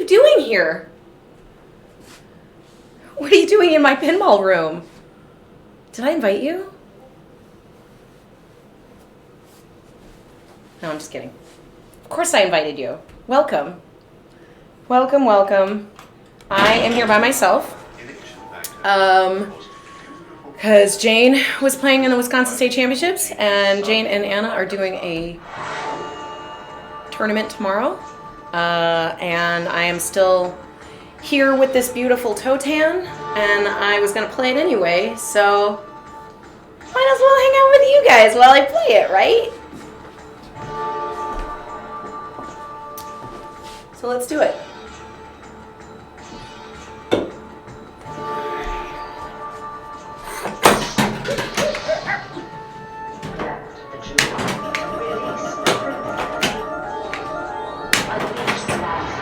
you doing here? What are you doing in my pinball room? Did I invite you? No, I'm just kidding. Of course I invited you. Welcome. Welcome, welcome. I am here by myself. Because Jane was playing in the Wisconsin State Championships, and Jane and Anna are doing a tournament tomorrow. And I am still here with this beautiful toe tan, and I was going to play it anyway, so might as well hang out with you guys while I play it, right? So let's do it.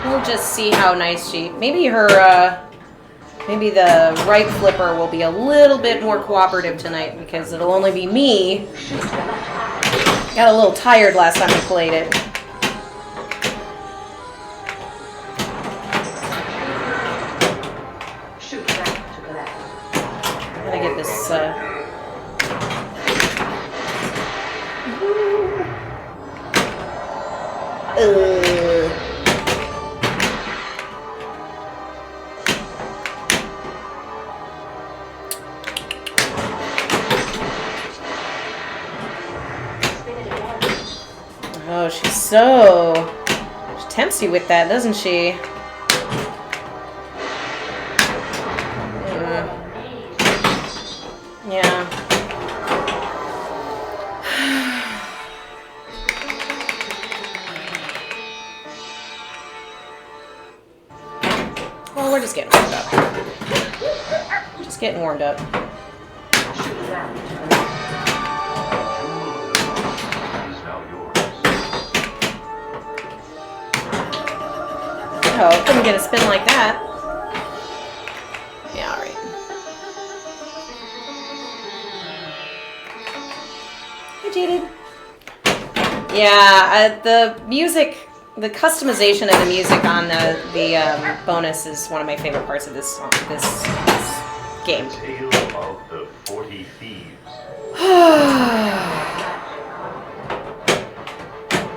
We'll just see how nice she... Maybe her... maybe the right flipper will be a little bit more cooperative tonight because it'll only be me. Got a little tired last time we played it. Gotta get this... Oh, she tempts you with that, doesn't she? Yeah. Well, we're just getting warmed up. Just getting warmed up. Oh, couldn't get a spin like that. Yeah, alright. Hi, Jaded. Yeah, the music, the customization of the music on the bonus is one of my favorite parts of this game. Tale of the 40 Thieves.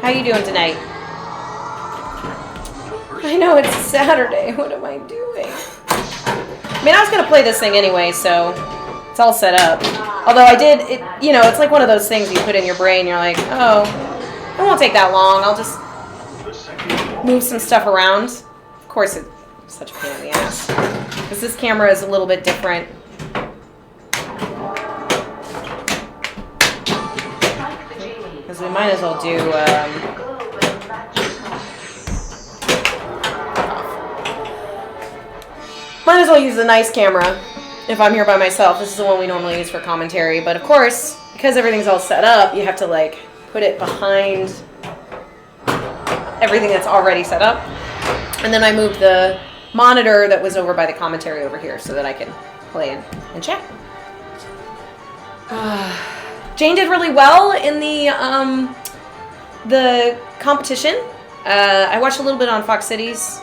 How you doing tonight? I know it's Saturday. What am I doing? I mean, I was gonna play this thing anyway, so it's all set up. Although I did, it's like one of those things you put in your brain. You're like, oh, it won't take that long. I'll just move some stuff around. Of course, it's such a pain in the ass because this camera is a little bit different. Because we might as well do. Might as well use the nice camera if I'm here by myself. This is the one we normally use for commentary. But of course, because everything's all set up, you have to like put it behind everything that's already set up. And then I moved the monitor that was over by the commentary over here so that I can play and chat. Jane did really well in the competition. I watched a little bit on Fox Cities.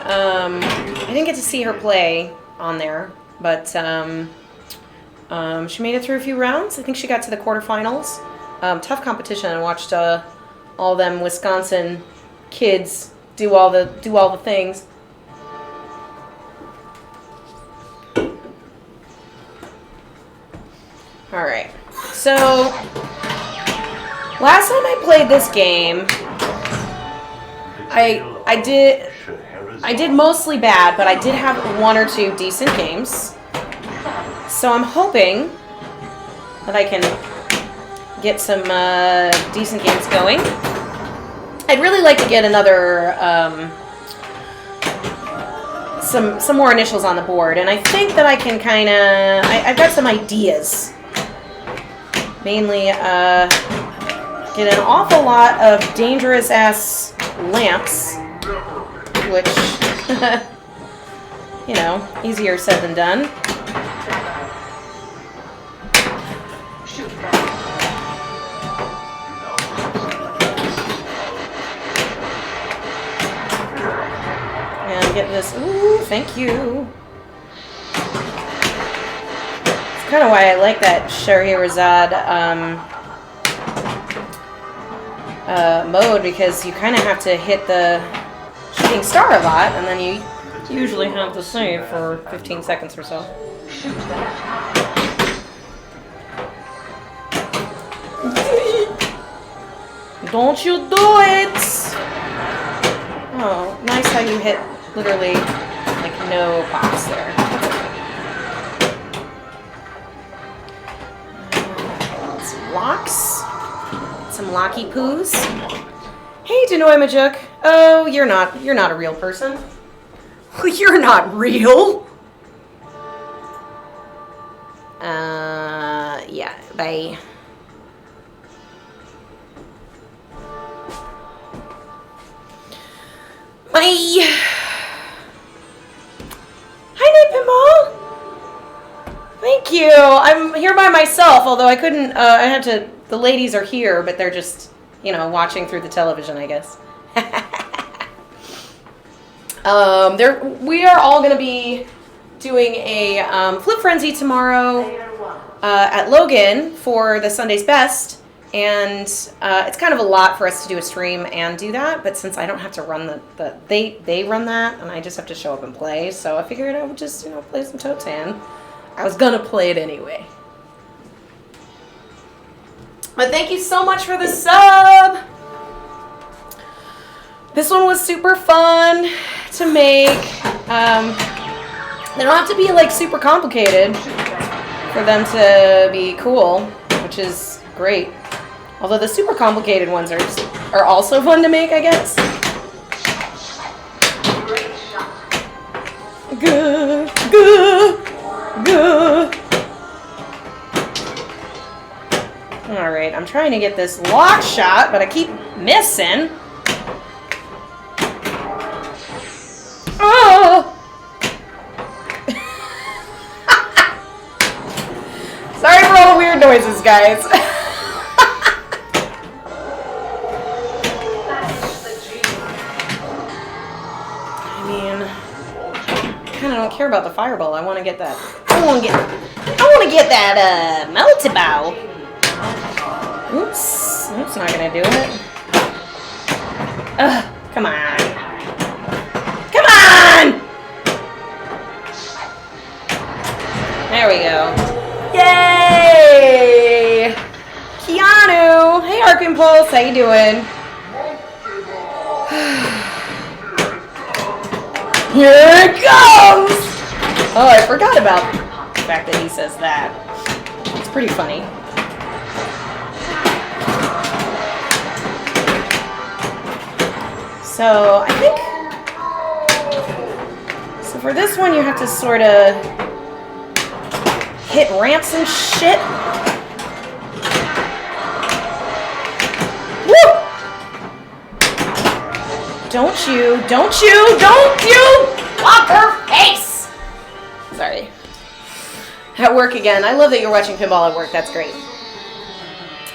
I didn't get to see her play on there, but she made it through a few rounds. I think she got to the quarterfinals. Tough competition. I watched all them Wisconsin kids do all the things. All right. So last time I played this game, I did mostly bad, but I did have one or two decent games. So I'm hoping that I can get some decent games going. I'd really like to get another, some more initials on the board. And I think that I can kind of, I've got some ideas. Mainly, get an awful lot of dangerous-ass lamps. Which, easier said than done. to get this. Ooh, thank you. It's kind of why I like that Shahrazad mode, because you kind of have to hit the shooting star a lot, and then you usually have to save for 15 seconds or so. Don't you do it! Oh, nice how you hit literally like no pops there. Some locks. Some locky poos. Hey, Denoy Majuk. Oh, you're not a real person. You're not real. Yeah, bye. Bye. Hi, Nate Pinball. Thank you. I'm here by myself, although I couldn't, I had to, the ladies are here, but they're just, you know, watching through the television, I guess. We are all going to be doing a Flip Frenzy tomorrow at Logan for the Sunday's Best, and it's kind of a lot for us to do a stream and do that, but since I don't have to run they run that, and I just have to show up and play, so I figured I would just, you know, play some Totan. I was gonna play it anyway. But thank you so much for the sub! This one was super fun to make. They don't have to be like super complicated for them to be cool, which is great. Although the super complicated ones are also fun to make, I guess. Good, good, good. Alright, I'm trying to get this lock shot, but I keep missing. Oh! Sorry for all the weird noises, guys. I mean, I kind of don't care about the fireball. I want to get that. I want to get that multi-bow. Oops, that's not gonna do it. Ugh, come on. Come on! There we go. Yay! Keanu! Hey, Arc Impulse, how you doing? Here it comes! Oh, I forgot about the fact that he says that. It's pretty funny. So, I think... So for this one, you have to sort of hit ramps and shit. Woo! Don't you block her face! Sorry. At work again. I love that you're watching pinball at work. That's great.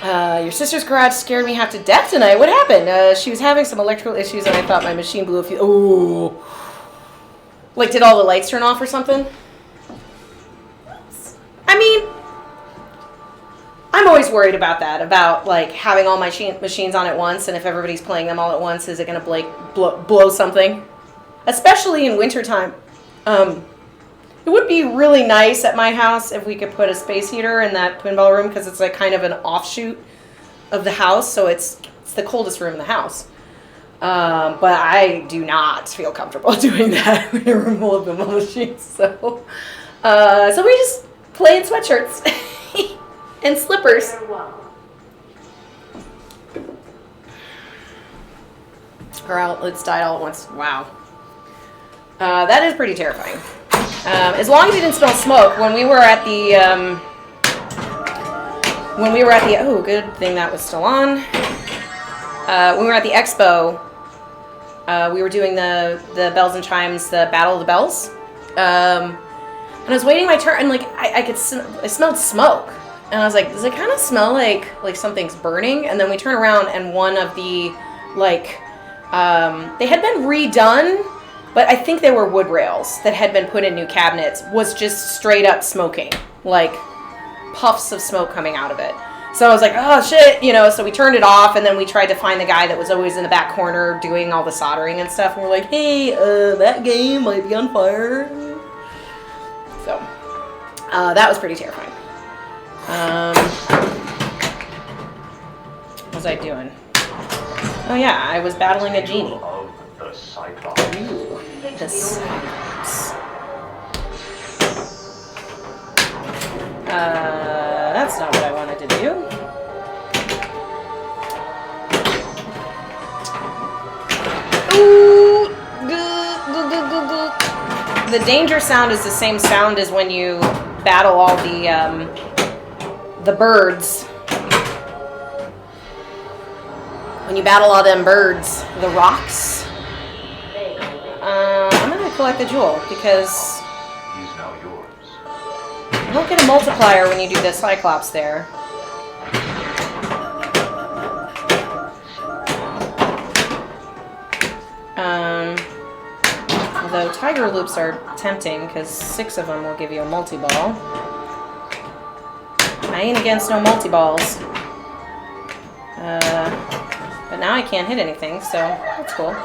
Your sister's garage scared me half to death tonight. What happened? She was having some electrical issues and I thought my machine blew a few... Ooh. Like, did all the lights turn off or something? I mean, I'm always worried about that, about like having all my machines on at once, and if everybody's playing them all at once, is it going to blow something? Especially in wintertime. It would be really nice at my house if we could put a space heater in that pinball room, because it's like kind of an offshoot of the house, so it's the coldest room in the house. But I do not feel comfortable doing that in a room full of pinball machines. So we just play in sweatshirts and slippers. Our outlets died all at once. Wow. That is pretty terrifying. As long as you didn't smell smoke, when we were at the, oh, good thing that was still on. When we were at the expo, we were doing the Bells and Chimes, the Battle of the Bells. And I was waiting my turn, and like, I smelled smoke. And I was like, does it kind of smell like something's burning? And then we turn around, and one of the, like, they had been redone but I think they were wood rails that had been put in new cabinets, was just straight up smoking. Like, puffs of smoke coming out of it. So I was like, oh shit, you know, so we turned it off, and then we tried to find the guy that was always in the back corner doing all the soldering and stuff, and we're like, hey, that game might be on fire. So, that was pretty terrifying. What was I doing? Oh yeah, I was battling a genie. Of the Cyclops. Ooh, the Cyclops. That's not what I wanted to do. Ooh, the danger sound is the same sound as when you battle all the birds. When you battle all them birds, the rocks. I'm gonna collect the jewel because He's now yours. you don't get a multiplier when you do the Cyclops there. Although Tiger Loops are tempting because 6 of them will give you a multi-ball. I ain't against no multi-balls. But now I can't hit anything, so that's cool.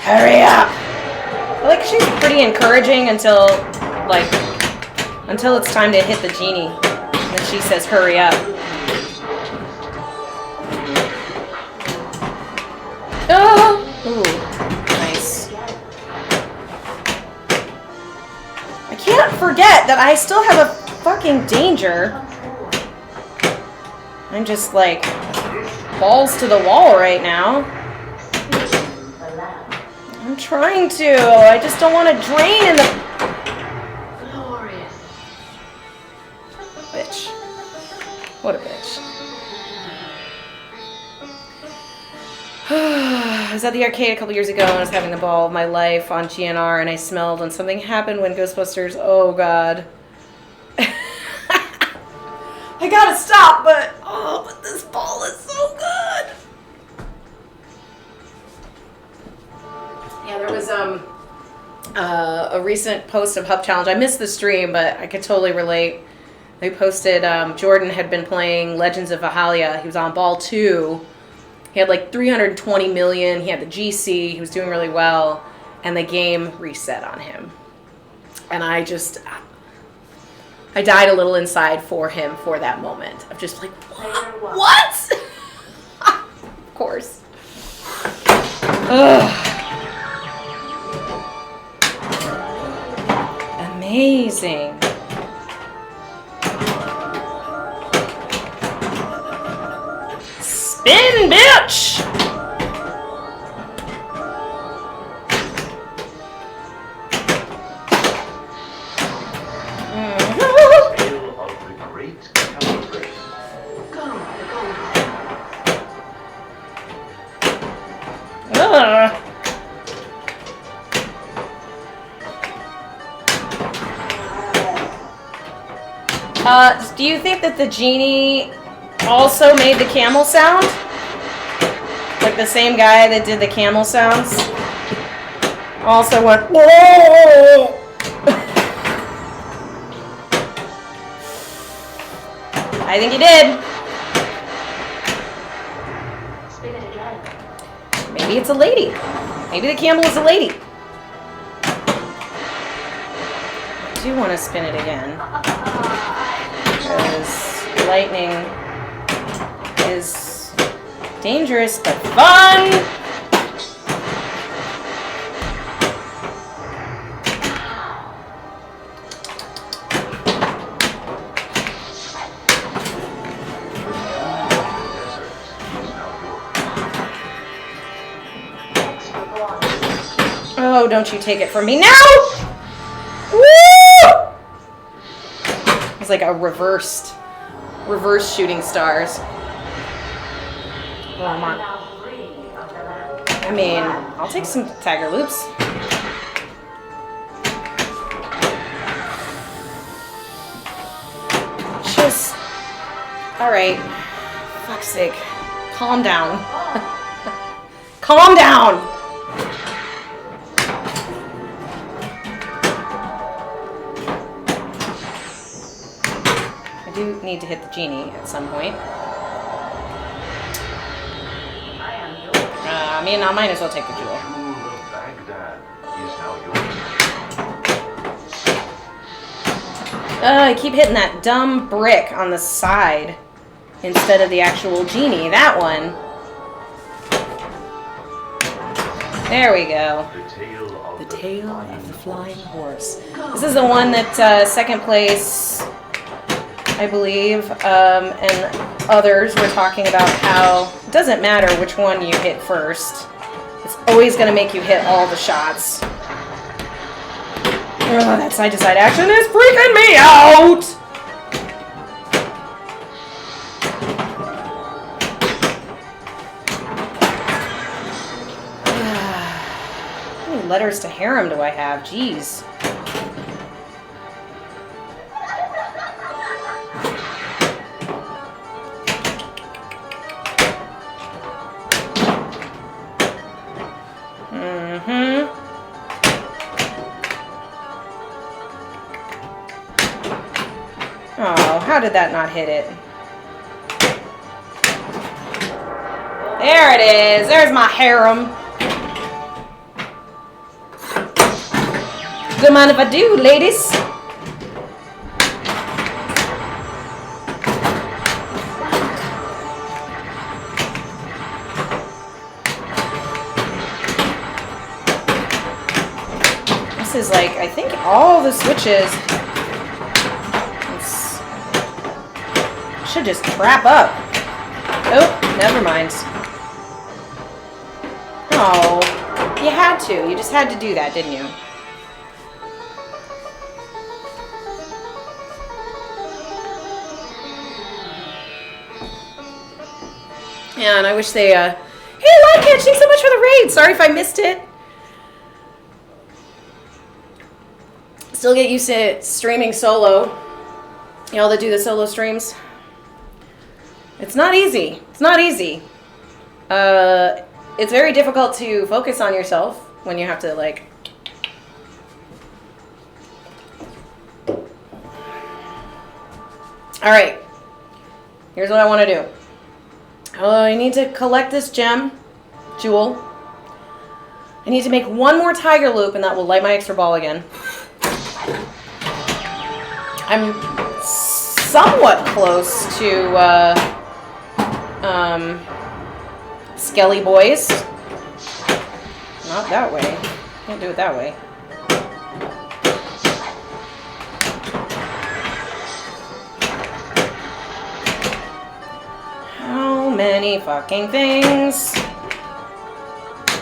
Hurry up! I like she's pretty encouraging until it's time to hit the genie. Then she says, hurry up. Oh! Ooh, nice. I can't forget that I still have a fucking danger. I'm just like balls to the wall right now. I'm trying to. I just don't want to drain in the... Glorious. Bitch. What a bitch. I was at the arcade a couple years ago and I was having the ball of my life on GNR and I smelled and something happened when Ghostbusters... Oh, God. I gotta stop, but this ball is so good. Yeah, there was a recent post of Hub Challenge. I missed the stream, but I could totally relate. They posted Jordan had been playing Legends of Valhalla. He was on ball 2. He had like 320 million. He had the GC. He was doing really well, and the game reset on him. And I died a little inside for him for that moment of just like, what? Of course. Ugh. Amazing. Spin, bitch! Tale of the great Calibration. Do you think that the genie also made the camel sound? Like the same guy that did the camel sounds? Also went, whoa! I think he did. Spin it again. Maybe it's a lady. Maybe the camel is a lady. I do want to spin it again. Because lightning is dangerous but fun! Oh, don't you take it from me now! Woo! It's like a reverse shooting stars. Oh, I'm on. I mean, I'll take some Tiger Loops. Alright. Fuck's sake. Calm down. Calm down! I do need to hit the genie at some point. I mean, I might as well take the jewel. Jewel of Baghdad is now yours. I keep hitting that dumb brick on the side instead of the actual genie. That one. There we go. The The Tale of the Flying Horse. This is the one that second place, I believe, and others were talking about how it doesn't matter which one you hit first. It's always going to make you hit all the shots. Oh, that side-to-side action is freaking me out! How many letters to harem do I have? Jeez. Oh, how did that not hit it? There it is. There's my harem. Good mind if I do, ladies? This is like, I think all the switches should just trap up. Oh, never mind. Oh, you had to. You just had to do that, didn't you? Yeah, and I wish they, hey, Lite, thanks so much for the raid. Sorry if I missed it. Still get used to streaming solo. Y'all that do the solo streams. It's not easy. It's not easy. It's very difficult to focus on yourself when you have to, like... Alright. Here's what I want to do. I need to collect this gem, jewel. I need to make one more tiger loop, and that will light my extra ball again. I'm somewhat close to, Skelly Boys. Not that way. Can't do it that way. How many fucking things?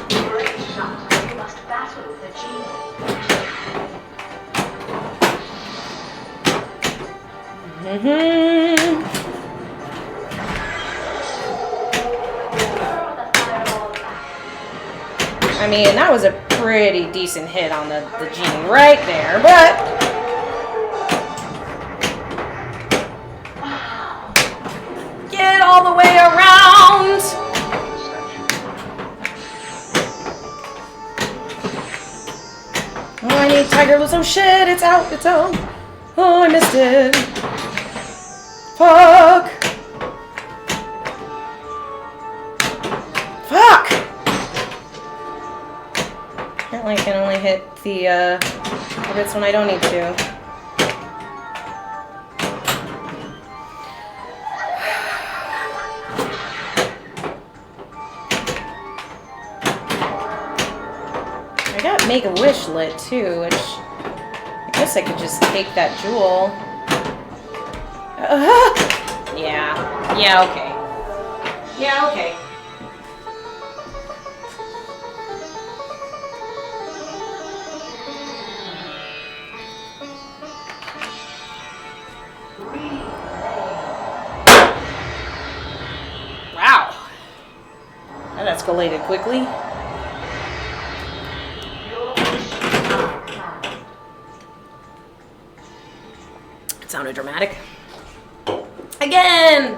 Great shot. You must battle the genie. I mean, that was a pretty decent hit on the genie right there, but... Get all the way around! Oh, I need tiger loops. Oh shit, it's out, it's out. Oh, I missed it. Fuck! Fuck! Apparently I can only hit the bits when I don't need to. I got Make-A-Wish lit too, which I guess I could just take that jewel. Yeah. Yeah, okay. Yeah, okay. Wow. That escalated quickly. It sounded dramatic. Again!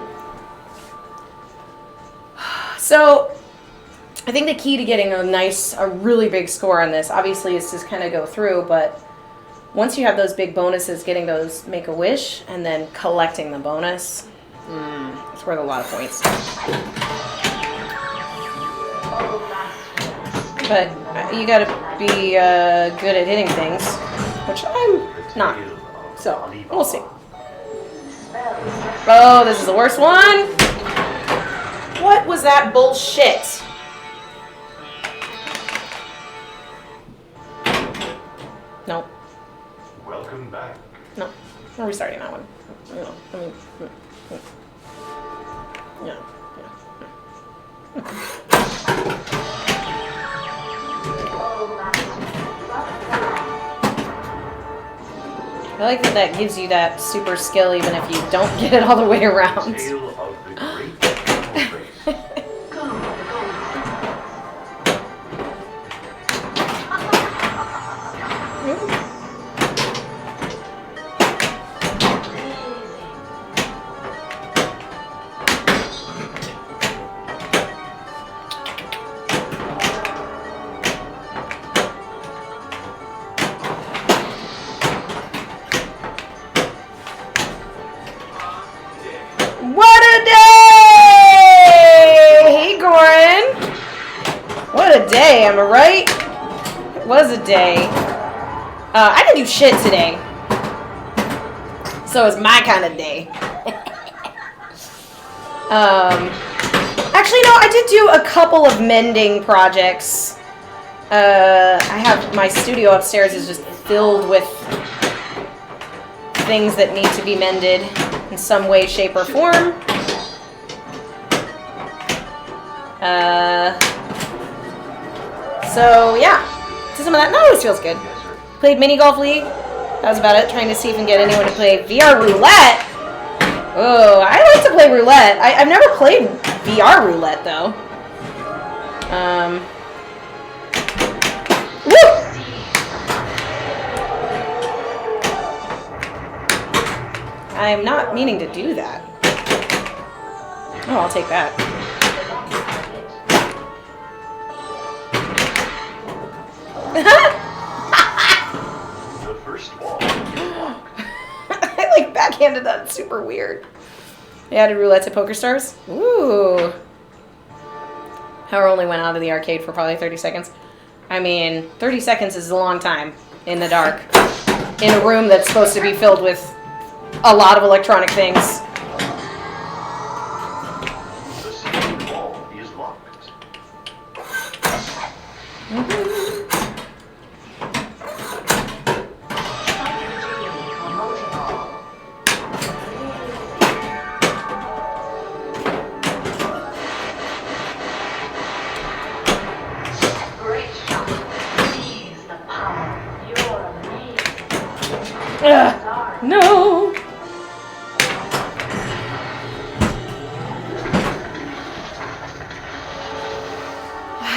So, I think the key to getting a really big score on this, obviously, is to kind of go through, but once you have those big bonuses, getting those Make-A-Wish and then collecting the bonus, it's worth a lot of points. But you gotta be good at hitting things, which I'm not. So, we'll see. Oh, this is the worst one. What was that bullshit? No. Welcome back. No. I'm restarting that one. No. I mean, yeah. I like that gives you that super skill even if you don't get it all the way around. Tale of the great camel race. What a day! Hey, Goran. What a day, am I right? It was a day. I didn't do shit today. So it's my kind of day. Actually, no, I did do a couple of mending projects. I have my studio upstairs is just filled with things that need to be mended in some way, shape, or form. So yeah, so some of that always feels good. Played mini golf league. That was about it. Trying to see if I can get anyone to play VR roulette. Oh, I like to play roulette. I've never played VR roulette though. Woo! I'm not meaning to do that. Oh, I'll take that. The first ball. I like backhanded that. It's super weird. They added roulette to Poker Stars. Ooh. Power only went out of the arcade for probably 30 seconds. I mean, 30 seconds is a long time in the dark. In a room that's supposed to be filled with a lot of electronic things. The second ball is locked. Great shot. Seize the power. You're amazing. No.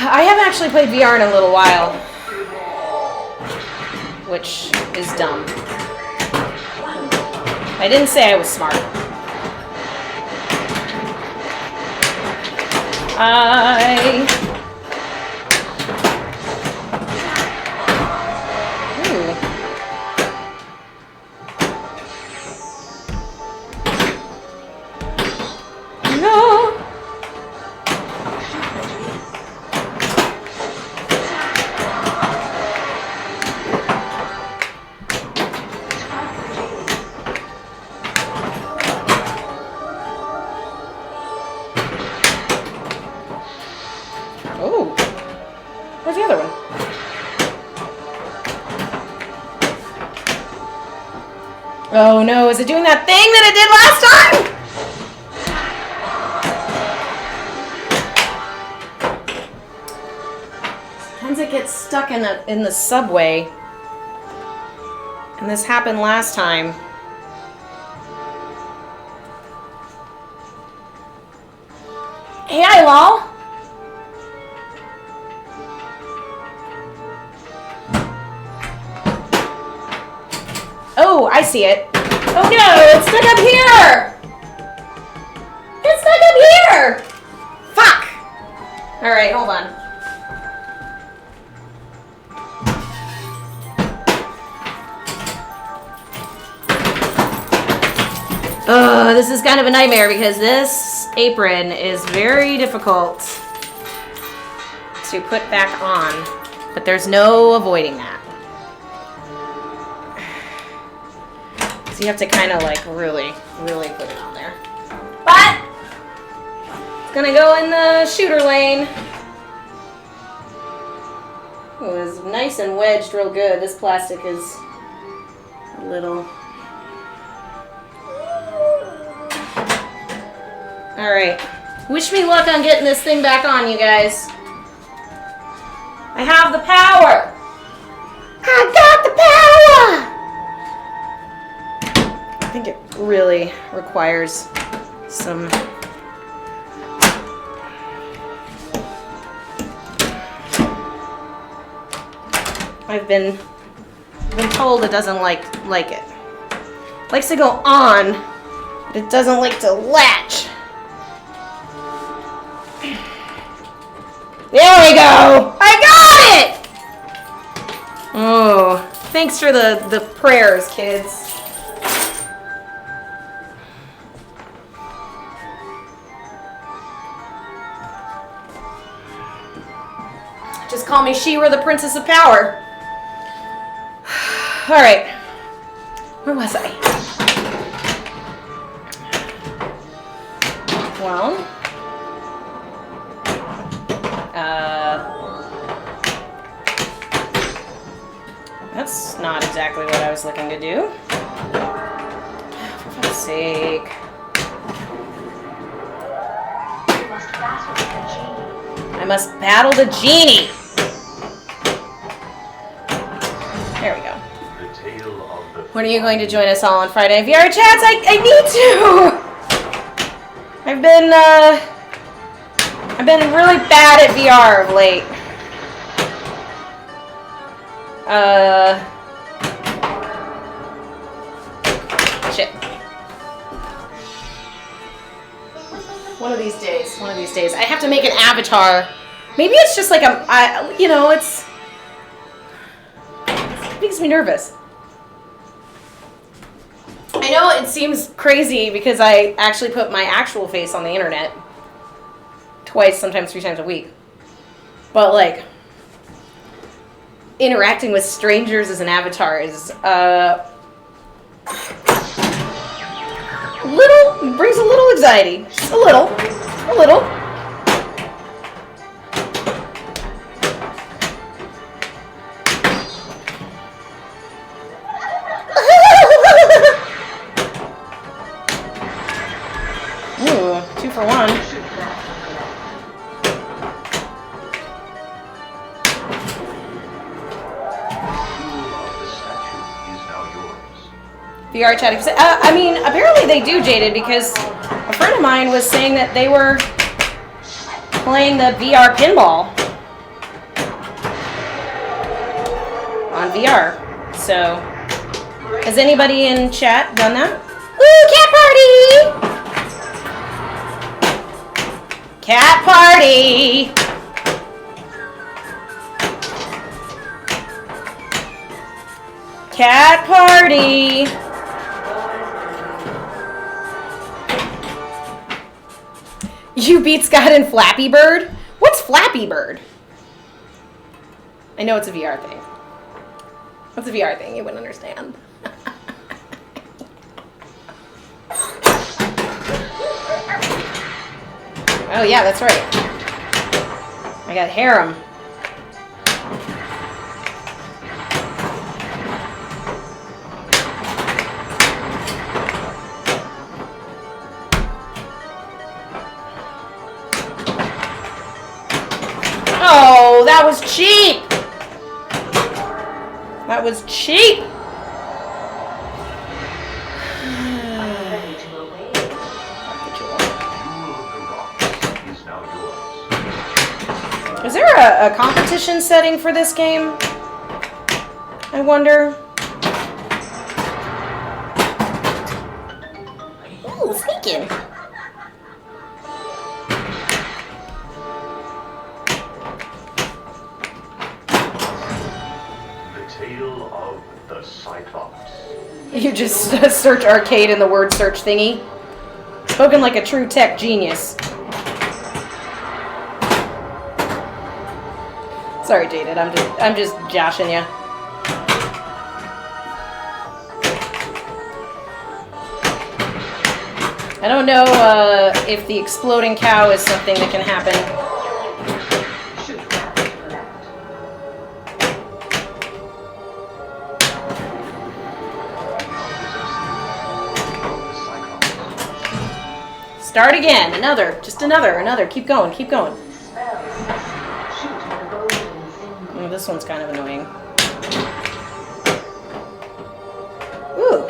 I haven't actually played VR in a little while, which is dumb. I didn't say I was smart. No. Oh. Where's the other one? Oh no, is it doing that thing that it did last time? Sometimes it gets stuck in the subway. And this happened last time. Hey, lol. Oh, I see it. Oh no, it's stuck up here! It's stuck up here! Fuck! Alright, hold on. This is kind of a nightmare because this apron is very difficult to put back on, but there's no avoiding that. So you have to kind of like really put it on there. But it's gonna go in the shooter lane. It was nice and wedged real good. This plastic is a little... Alright. Wish me luck on getting this thing back on, you guys. I have the power! I got the power! I think it really requires some... I've been told it doesn't like it. It likes to go on, but it doesn't like to latch. There we go! I got it! Oh, thanks for the prayers, kids. Just call me She-Ra, the Princess of Power. All right, where was I? Well, that's not exactly what I was looking to do. For fuck's sake. I must battle the genie. There we go. When are you going to join us all on Friday? VR chats? I need to! I've been really bad at VR of late. Shit. One of these days. I have to make an avatar. Maybe it's just like it makes me nervous. I know it seems crazy because I actually put my actual face on the internet twice, sometimes 3 times a week. But like, interacting with strangers as an avatar is brings a little anxiety. Just a little. Ooh, 2 for 1. VR chat. I mean, apparently they do, Jaded, because a friend of mine was saying that they were playing the VR pinball on VR. So, has anybody in chat done that? Ooh, cat party! Cat party! Cat party! You beat Scott in Flappy Bird? What's Flappy Bird? I know it's a VR thing. What's a VR thing? You wouldn't understand. Oh yeah, that's right. I got harem. Oh, that was cheap! That was cheap! Is there a competition setting for this game? I wonder. Ooh, sneaking. Cyclops. You just search arcade in the word search thingy. Spoken like a true tech genius. Sorry, Jaded. I'm just joshing you. I don't know if the exploding cow is something that can happen. Shoot rapid left. Start again. Another. Just another. Keep going. Keep going. Spell. Shoot the golden symbol. Oh, this one's kind of annoying. Ooh.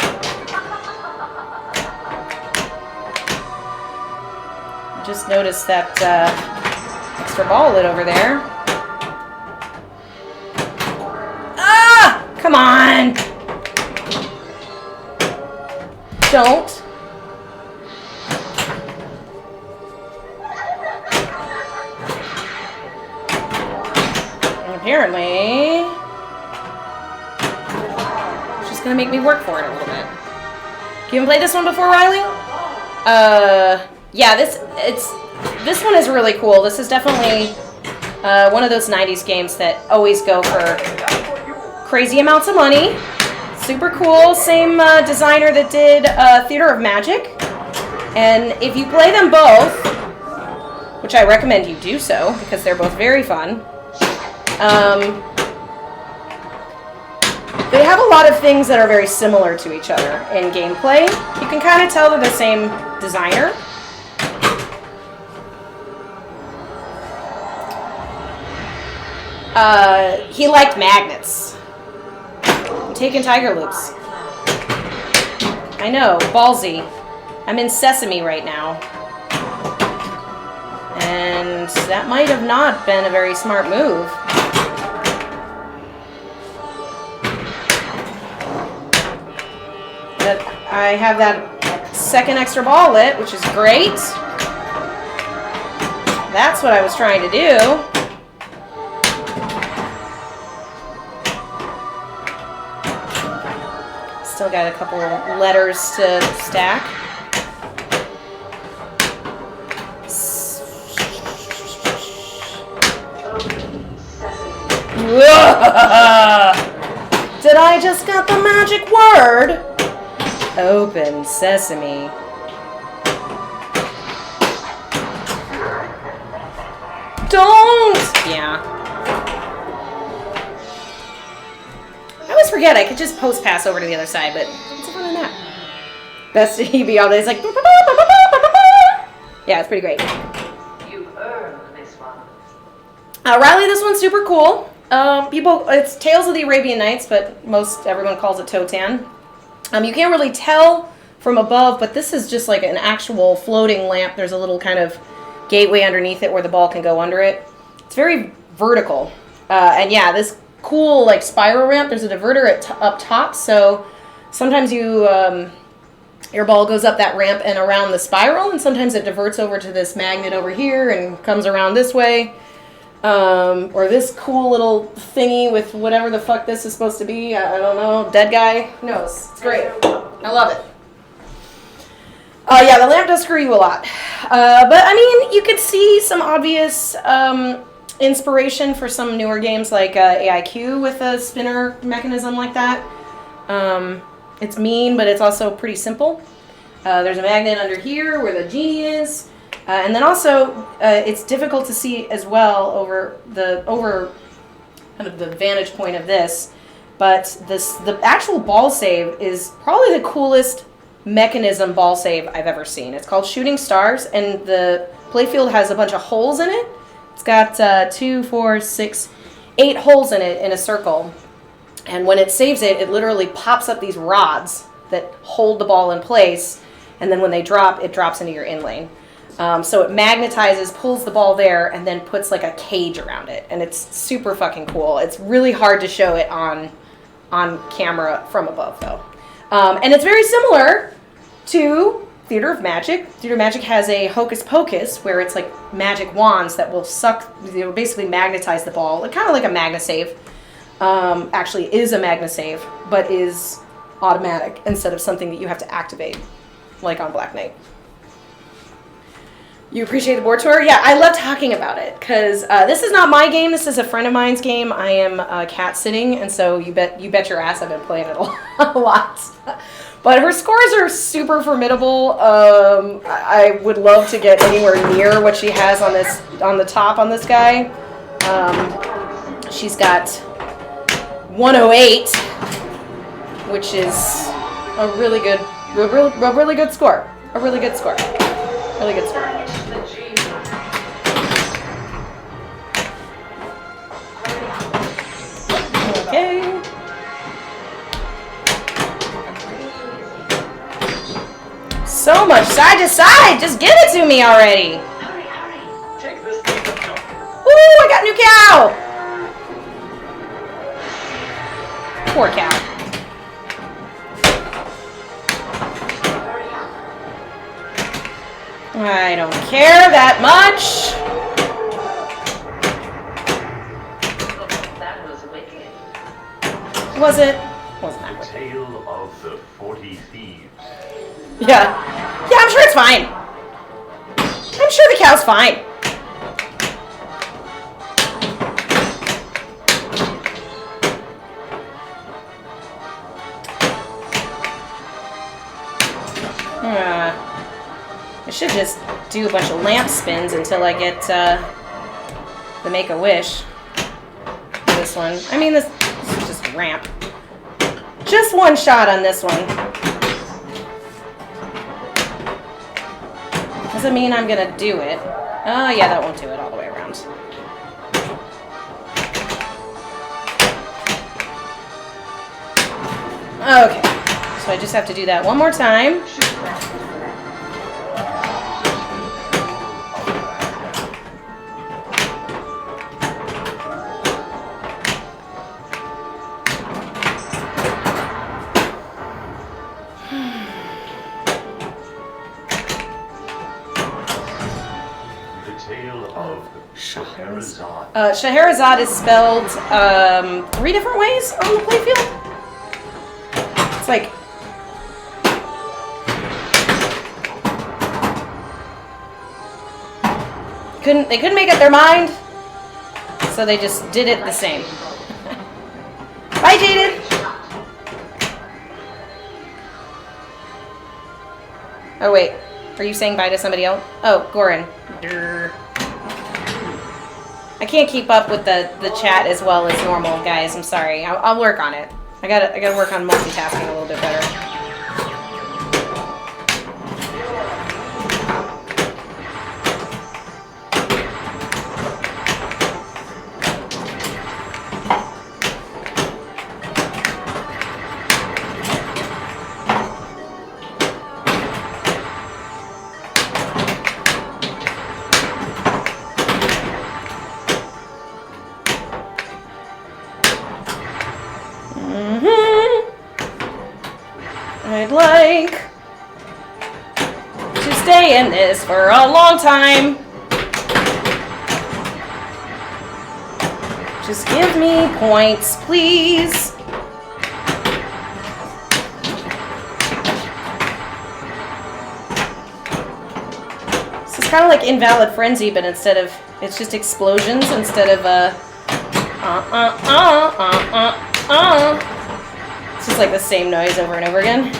Just noticed that extra ball lit over there. Ah! Come on! Don't. And apparently, she's gonna make me work for it a little bit. You haven't played this one before, Riley? Yeah, this one is really cool. This is definitely one of those 90s games that always go for crazy amounts of money. Super cool. Same designer that did Theater of Magic. And if you play them both, which I recommend you do so because they're both very fun, they have a lot of things that are very similar to each other in gameplay. You can kind of tell they're the same designer. He liked magnets. I'm taking tiger loops. I know, ballsy. I'm in Sesame right now. And that might have not been a very smart move. But I have that second extra ball lit, which is great. That's what I was trying to do. Still got a couple letters to stack. Did I just get the magic word? Open sesame. Don't! Yeah. I always forget I could just post pass over to the other side, but what's the fun in that? Best he be all day. It's like, yeah, it's pretty great. You earned this one. Riley, this one's super cool. It's Tales of the Arabian Nights, but everyone calls it Totan. You can't really tell from above, but this is just like an actual floating lamp. There's a little kind of gateway underneath it where the ball can go under it. It's very vertical. And yeah, this cool like spiral ramp, there's a diverter up top, so sometimes your ball goes up that ramp and around the spiral, and sometimes it diverts over to this magnet over here and comes around this way. Or this cool little thingy with whatever the fuck this is supposed to be. I don't know. Dead guy? Who knows? It's great. I love it. Yeah, the lamp does screw you a lot. But, I mean, you could see some obvious inspiration for some newer games like AIQ with a spinner mechanism like that. It's mean, but it's also pretty simple. There's a magnet under here where the genie is. And then also, it's difficult to see as well over kind of the vantage point of this. But the actual ball save is probably the coolest mechanism ball save I've ever seen. It's called Shooting Stars, and the playfield has a bunch of holes in it. It's got 2, 4, 6, 8 holes in it in a circle. And when it saves it, it literally pops up these rods that hold the ball in place. And then when they drop, it drops into your in lane. So it magnetizes, pulls the ball there, and then puts like a cage around it. And it's super fucking cool. It's really hard to show it on camera from above, though. And it's very similar to Theater of Magic. Theater of Magic has a Hocus Pocus, where it's like magic wands that will basically magnetize the ball, kind of like a Magna Save. actually is a magna save, but is automatic instead of something that you have to activate, like on Black Knight. You appreciate the board tour? Yeah, I love talking about it because this is not my game. This is a friend of mine's game. I am cat sitting, and so you bet your ass I've been playing it a lot. But her scores are super formidable. I would love to get anywhere near what she has on the top on this guy. She's got 108, which is a really good score. A really good score. Really good score. Okay. So much side to side. Just give it to me already. Hurry, hurry. Take this thing to jump. Ooh, I got a new cow. Poor cow. Hurry up. I don't care that much. That was wicked. Wasn't that The good? tale of the 40 thieves. Yeah, I'm sure it's fine. I'm sure the cow's fine. I should just do a bunch of lamp spins until I get the Make-A-Wish. This one. I mean, this is just ramp. Just one shot on this one. Doesn't mean I'm gonna do it. Oh yeah, that won't do it all the way around. Okay, so I just have to do that one more time. Scheherazade is spelled 3 different ways on the playfield. It's like they couldn't make up their mind, so they just did it the same. Bye, Jaden. Oh wait, are you saying bye to somebody else? Oh, Goran. Durr. I can't keep up with the chat as well as normal, guys. I'm sorry. I'll work on it. I gotta work on multitasking a little bit better. I'd like to stay in this for a long time. Just give me points, please. This is kind of like Invalid Frenzy, but instead of, it's just explosions instead of It's just like the same noise over and over again.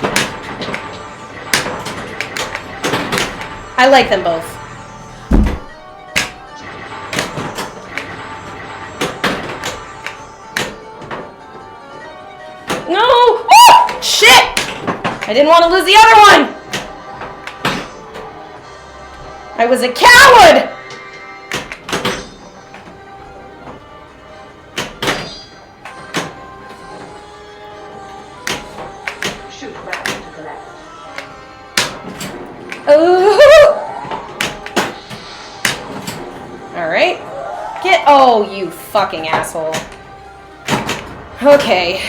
I like them both. No! Oh! Shit! I didn't want to lose the other one! I was a coward! Shoot back to collect. Alright. Oh, you fucking asshole. Okay.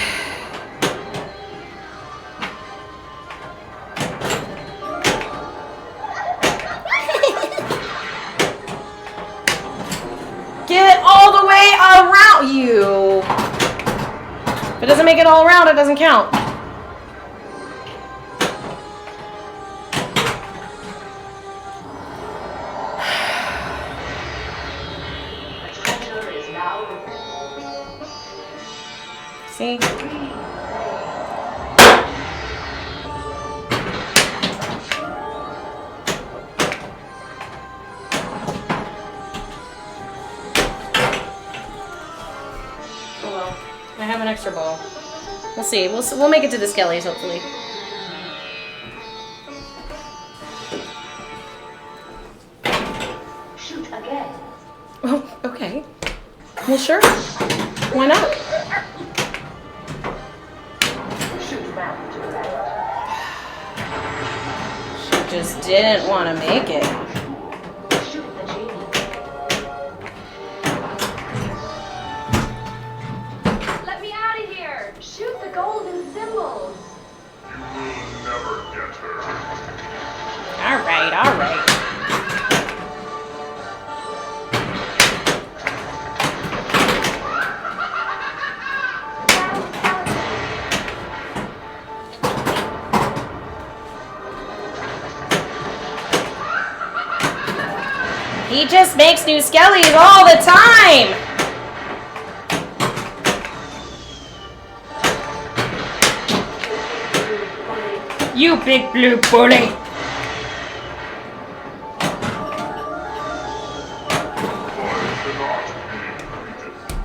Get all the way around you. If it doesn't make it all around, it doesn't count. The treasure is now See? Oh well, I have an extra ball. We'll see. We'll make it to the skellies, hopefully. shoot again. Oh, okay. Well, sure. Why not? Shoot round to the left. She just didn't want to make it. Shoot the genie. Let me out of here! Shoot the golden symbols! You will never get her. All right, all right. He just makes new skellies all the time! You big blue bully!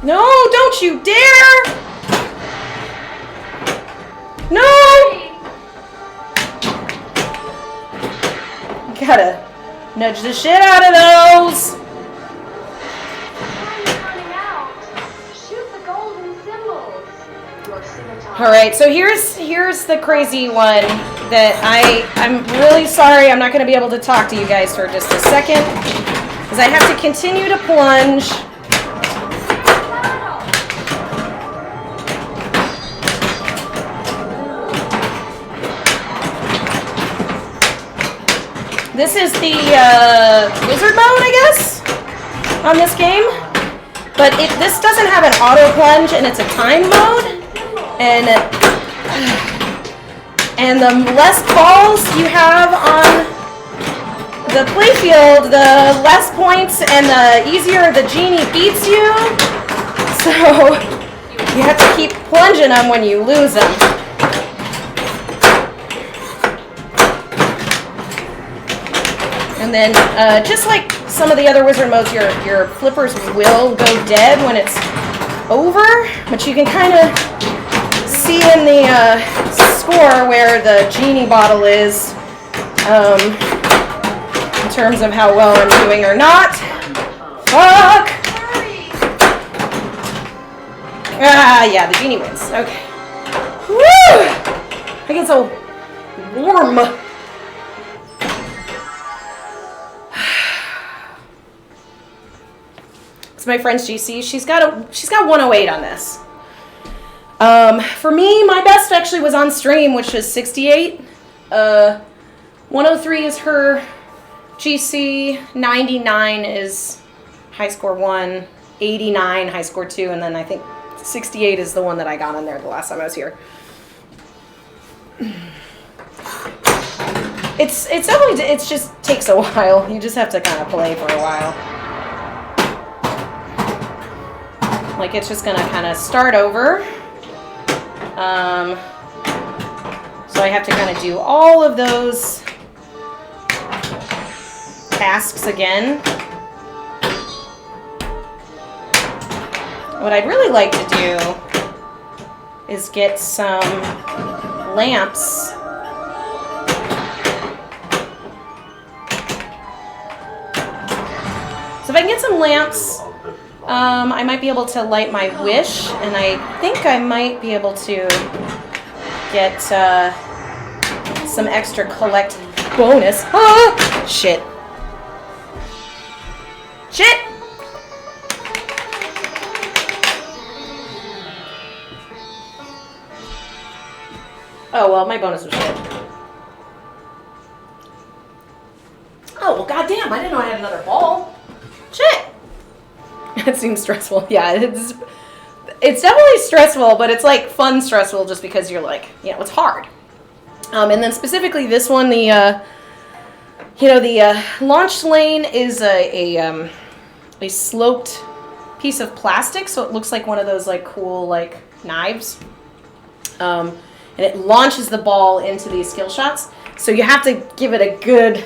No, don't you dare! No! Gotta nudge the shit out of those! Time's running out! Shoot the golden symbols! Your scimitar. Alright, so here's the crazy one that I'm really sorry I'm not going to be able to talk to you guys for just a second. Because I have to continue to plunge. This is the wizard mode, I guess, on this game. But this doesn't have an auto plunge, and it's a time mode. And the less balls you have on the playfield, the less points and the easier the genie beats you. So you have to keep plunging them when you lose them. And then, just like some of the other wizard modes, your flippers will go dead when it's over, but you can kind of see in the score where the genie bottle is in terms of how well I'm doing or not. Fuck! Ah, yeah, the genie wins. Okay. Woo! I get so warm. It's my friend's GC. She's got 108 on this. For me, my best actually was on stream, which is 68. 103 is her GC. 99 is high score 1. 89 high score 2, and then I think 68 is the one that I got on there the last time I was here. It's definitely, it just takes a while. You just have to kind of play for a while. Like, it's just gonna kind of start over. So I have to kind of do all of those tasks again. What I'd really like to do is get some lamps. So if I can get some lamps, I might be able to light my wish, and I think I might be able to get some extra collect bonus. Ah! Shit. Shit! Oh, well, my bonus was shit. Oh, well, goddamn, I didn't know I had another ball. Shit! It seems stressful. Yeah, it's definitely stressful, but it's like fun stressful just because you're like, it's hard. And then specifically this one, the launch lane is a sloped piece of plastic, so it looks like one of those like cool like knives. And it launches the ball into these skill shots. So you have to give it a good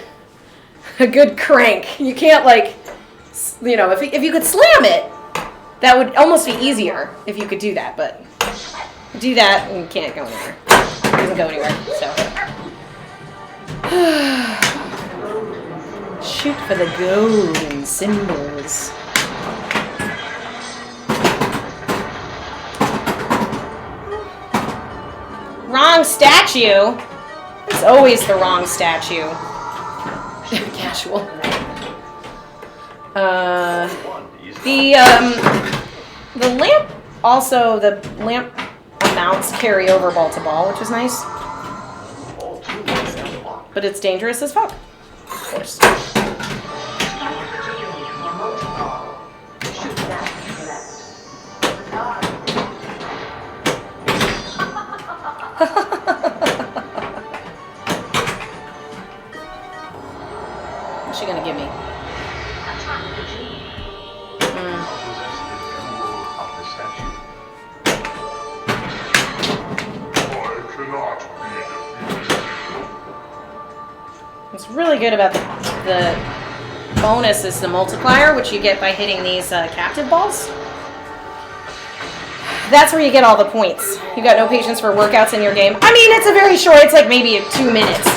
crank. You can't like, if you could slam it, that would almost be easier if you could do that. But do that and you can't go anywhere. It doesn't go anywhere. So shoot for the golden symbols. Wrong statue. It's always the wrong statue. Casual. The lamp, also the lamp amounts carry over ball to ball, which is nice. But it's dangerous as fuck, of course. What's she gonna give me? What's really good about the bonus is the multiplier, which you get by hitting these captive balls. That's where you get all the points. You got no patience for workouts in your game. I mean, it's a very short, it's like maybe 2 minutes.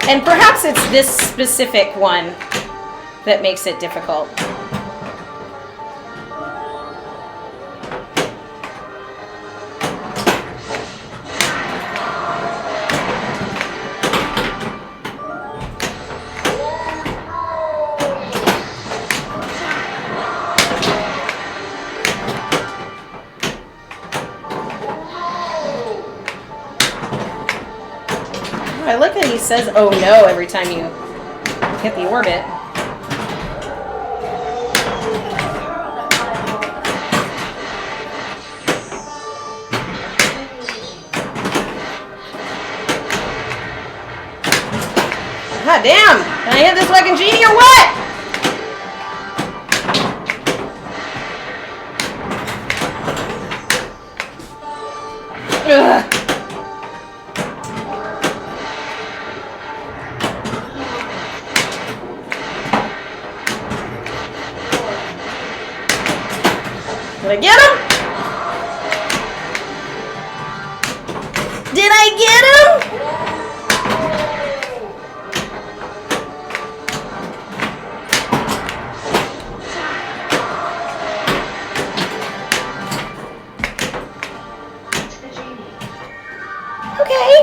And perhaps it's this specific one that makes it difficult. I like that he says, "Oh no," every time you hit the orbit. God damn! Can I hit this fucking genie or what? Ugh. Did I get him? Did I get him? Okay.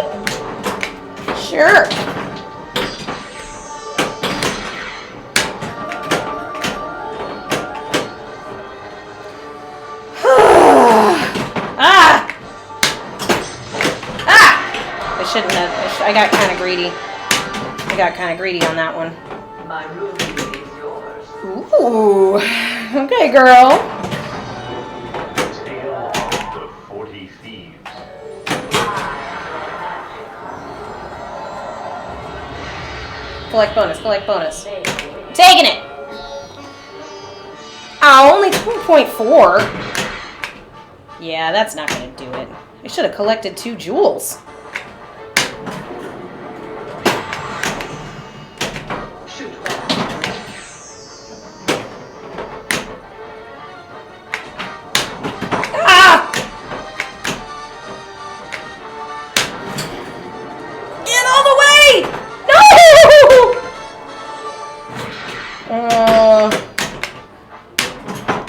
Sure. Shouldn't have. I got kind of greedy. I got kind of greedy on that one. My room is yours. Ooh. Okay, girl. Tale of the 40 Thieves. Collect bonus. Collect bonus. Taking it. Oh, only 2.4. Yeah, that's not gonna do it. I should have collected 2 jewels.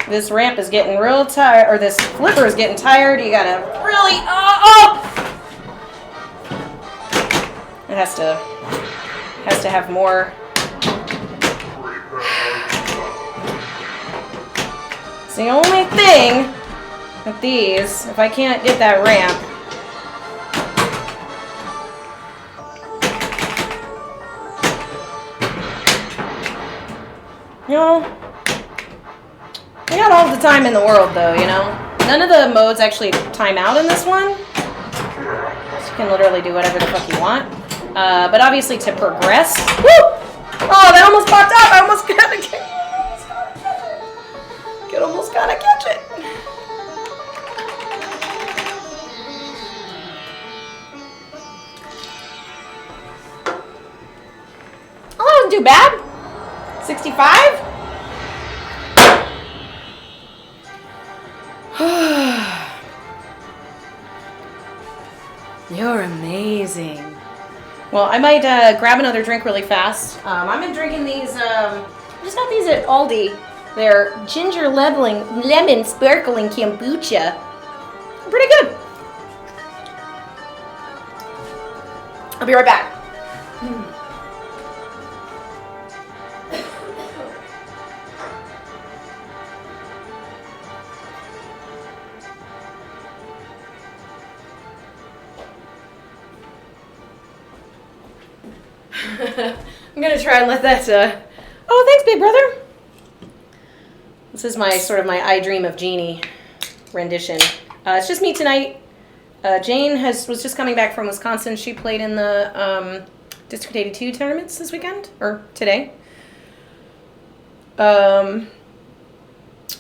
This ramp is getting real tired, or this flipper is getting tired. You gotta really, It has to have more. It's the only thing with these. If I can't get that ramp, You know, we got all the time in the world, though, you know? None of the modes actually time out in this one. So you can literally do whatever the fuck you want. But obviously to progress... Woo! Oh, that almost popped up! I almost gotta catch it. Almost gotta catch it. Oh, that wasn't too bad. 65? You're amazing. Well, I might grab another drink really fast. I've been drinking these, I just got these at Aldi. They're ginger lemon sparkling kombucha. Pretty good. I'll be right back. I'm gonna try and let that, Oh, thanks, big brother. This is my, sort of my I Dream of Jeannie rendition. It's just me tonight. Jane was just coming back from Wisconsin. She played in the, District 82 tournaments this weekend, or today.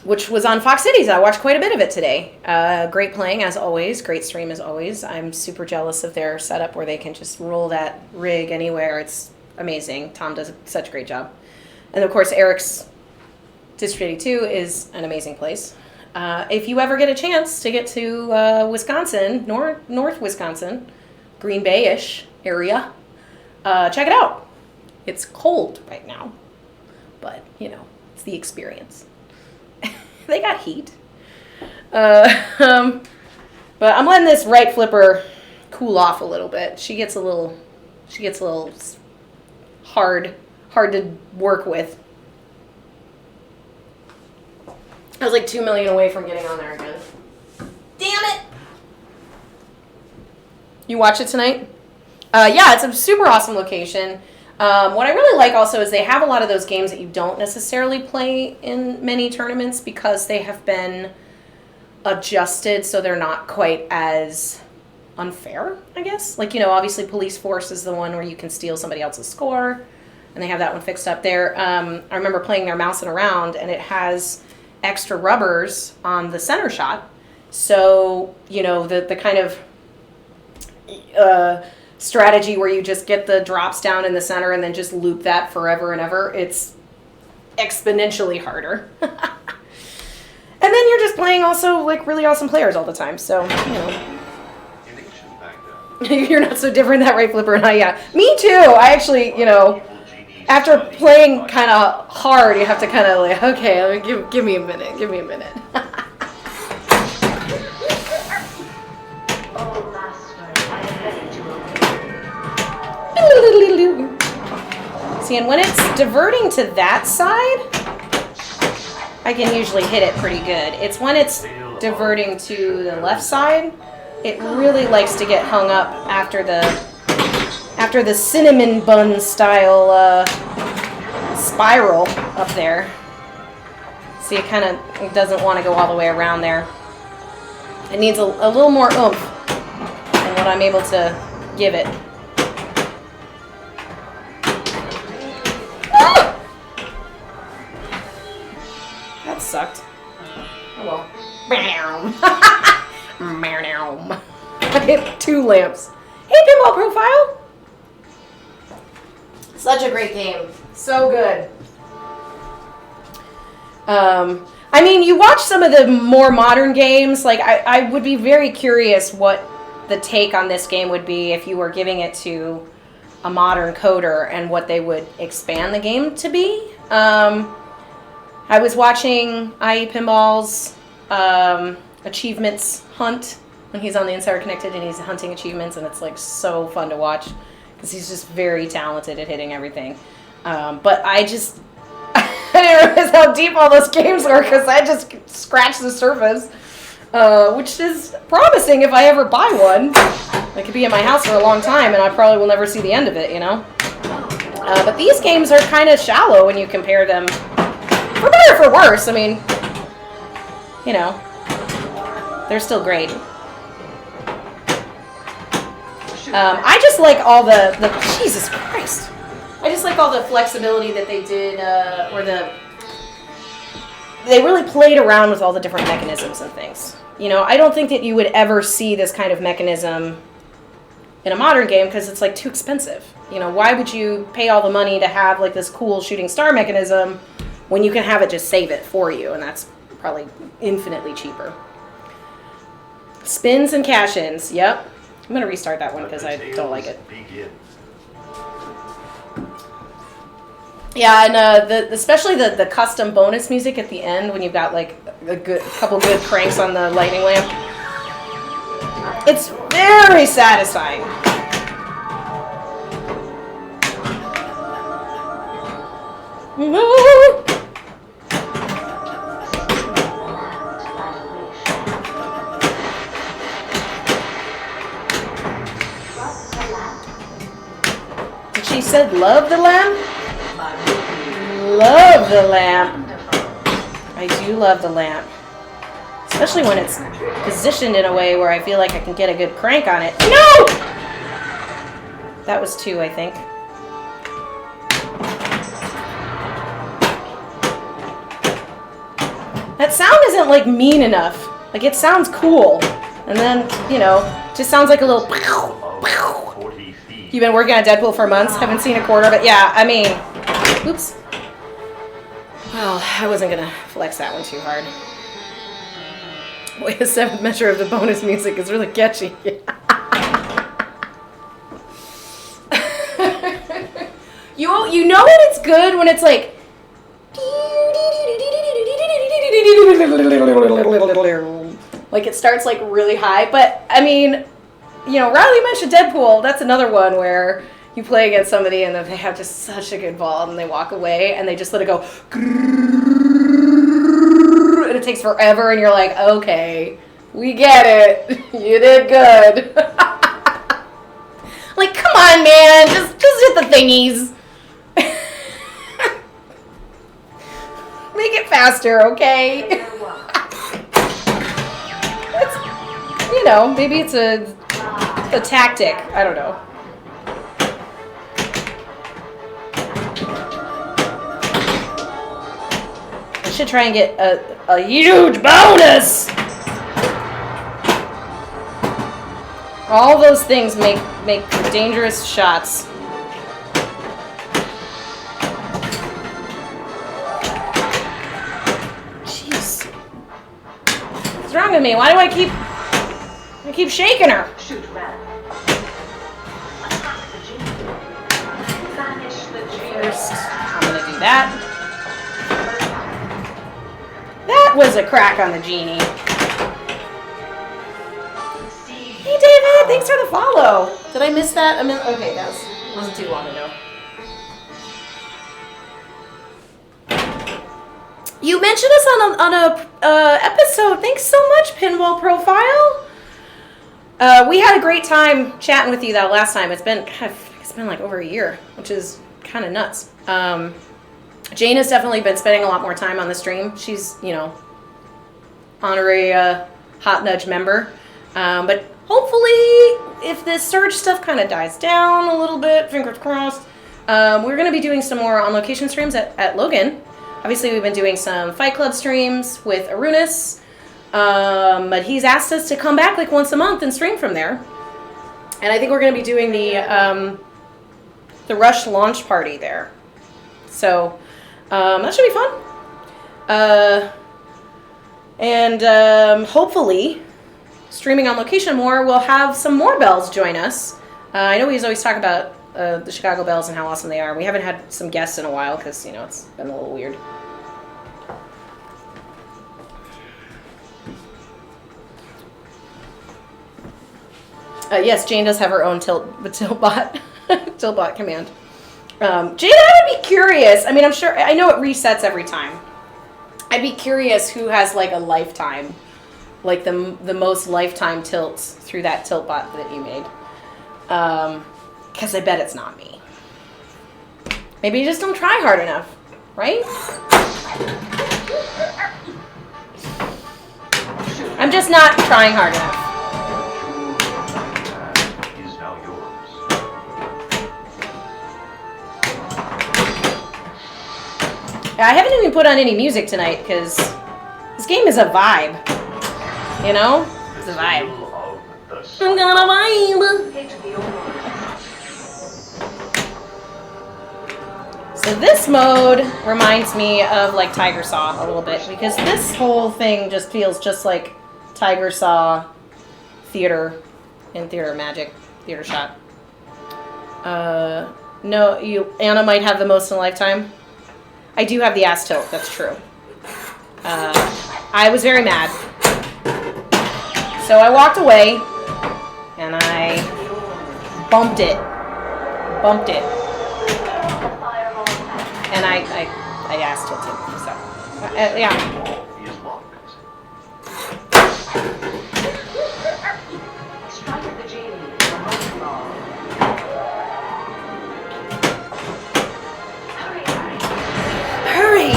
Which was on Fox Cities. I watched quite a bit of it today. Great playing, as always. Great stream, as always. I'm super jealous of their setup where they can just roll that rig anywhere. It's amazing. Tom does such a great job. And, of course, Eric's District 82 is an amazing place. If you ever get a chance to get to Wisconsin, North Wisconsin, Green Bay-ish area, check it out. It's cold right now, but, you know, it's the experience. They got heat. But I'm letting this right flipper cool off a little bit. She gets a little hard to work with. I was like 2 million away from getting on there again. Damn it! You watch it tonight? Yeah, it's a super awesome location. What I really like also is they have a lot of those games that you don't necessarily play in many tournaments because they have been adjusted so they're not quite as unfair, I guess. Like, you know, obviously Police Force is the one where you can steal somebody else's score, and they have that one fixed up there. I remember playing their Mousing Around, and it has extra rubbers on the center shot. So, you know, the kind of strategy where you just get the drops down in the center and then just loop that forever and ever, it's exponentially harder. And then you're just playing also like really awesome players all the time, so, you know. You're not so different, that right flipper, and yeah. Me too! I actually, you know, after playing kind of hard, you have to kind of like, okay, give me a minute. Oh, master, I am ready to obey. See, and when it's diverting to that side, I can usually hit it pretty good. It's when it's diverting to the left side, it really likes to get hung up after the cinnamon bun style spiral up there. See, it kind of doesn't want to go all the way around there. It needs a little more oomph than what I'm able to give it. Ah! That sucked. Oh well. I hit 2 lamps. Hey, Pinball Profile! Such a great game. So good. I mean, you watch some of the more modern games. Like, I would be very curious what the take on this game would be if you were giving it to a modern coder and what they would expand the game to be. I was watching IE Pinball's achievements hunt when he's on the Insider Connected and he's hunting achievements, and it's like so fun to watch because he's just very talented at hitting everything. But I just I didn't realize how deep all those games were because I just scratched the surface, which is promising if I ever buy one. It could be in my house for a long time, and I probably will never see the end of it, you know. But these games are kind of shallow when you compare them For better or for worse, I mean, you know, they're still great. I just like all the Jesus Christ. I just like all the flexibility that they did, they really played around with all the different mechanisms and things. You know, I don't think that you would ever see this kind of mechanism in a modern game because it's like too expensive. You know, why would you pay all the money to have like this cool shooting star mechanism when you can have it just save it for you, and that's probably infinitely cheaper. Spins and cash-ins, yep. I'm going to restart that one because I don't like it. Yeah, and especially the custom bonus music at the end when you've got like a couple good cranks on the lightning lamp. It's very satisfying. She said love the lamp? Love the lamp. I do love the lamp. Especially when it's positioned in a way where I feel like I can get a good crank on it. No! That was 2, I think. That sound isn't like mean enough. Like it sounds cool. And then, you know, just sounds like a little pow, pow. You've been working on Deadpool for months, haven't seen a quarter of it. Yeah, I mean, oops. Well, I wasn't gonna flex that one too hard. Boy, the 7th measure of the bonus music is really catchy. You know when it's good when it's like it starts like really high, but I mean, you know, Riley mentioned Deadpool. That's another one where you play against somebody and they have just such a good ball and they walk away and they just let it go and it takes forever and you're like, okay, we get it. You did good. Like, come on, man. Just hit the thingies. Make it faster, okay? It's, you know, maybe it's a tactic. I don't know. I should try and get a huge bonus. All those things make dangerous shots. Jeez. What's wrong with me? Why do I keep shaking her? Shoot red. Attack the genie. Banish the genie. First, I'm gonna do that. That was a crack on the genie. Hey David, thanks for the follow. Did I miss that? Okay, that wasn't too long ago. You mentioned us on a episode. Thanks so much, Pinball Profile. We had a great time chatting with you that last time. It's been like over a year, which is kind of nuts. Jane has definitely been spending a lot more time on the stream. She's, you know, honorary Hot Nudge member. But hopefully, if this Surge stuff kind of dies down a little bit, fingers crossed, we're going to be doing some more on-location streams at Logan. Obviously, we've been doing some Fight Club streams with Arunas. But he's asked us to come back like once a month and stream from there. And I think we're going to be doing the Rush launch party there. So that should be fun. And hopefully, streaming on location more, we'll have some more Bells join us. I know we always talk about the Chicago Bells and how awesome they are. We haven't had some guests in a while because, you know, it's been a little weird. Yes, Jane does have her own tiltbot command. Jane, I would be curious. I mean, I know it resets every time. I'd be curious who has like a lifetime, like the most lifetime tilts through that tiltbot that you made. Because I bet it's not me. Maybe you just don't try hard enough, right? I'm just not trying hard enough. Is now yours. I haven't even put on any music tonight because this game is a vibe. You know? It's a vibe. I'm gonna vibe. Hit the override. So this mode reminds me of like Tiger Saw a little bit because this whole thing just feels just like Tiger Saw theater and theater magic, theater shot. No, Anna might have the most in a lifetime. I do have the ass tilt, that's true. I was very mad. So I walked away and I bumped it. And I ass tilted, so, yeah. Is locked. Strike at the genie. Remote ball. Hurry!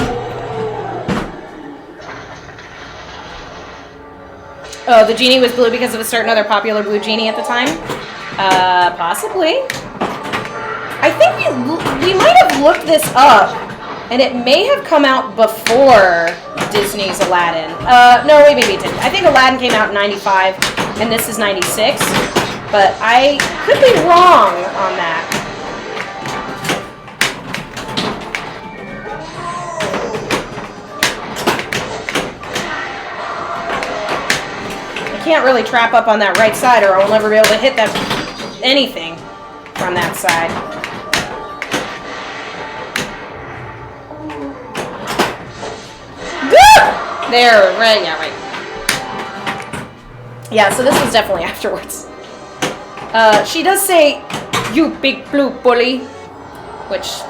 Oh, the genie was blue because of a certain other popular blue genie at the time? Possibly. I think we might have looked this up, and it may have come out before Disney's Aladdin. No, maybe it didn't. I think Aladdin came out in 95, and this is 96, but I could be wrong on that. I can't really trap up on that right side, or I will never be able to hit that anything from that side. There, right, yeah, right. Yeah, so this was definitely afterwards. She does say, "You big blue bully," which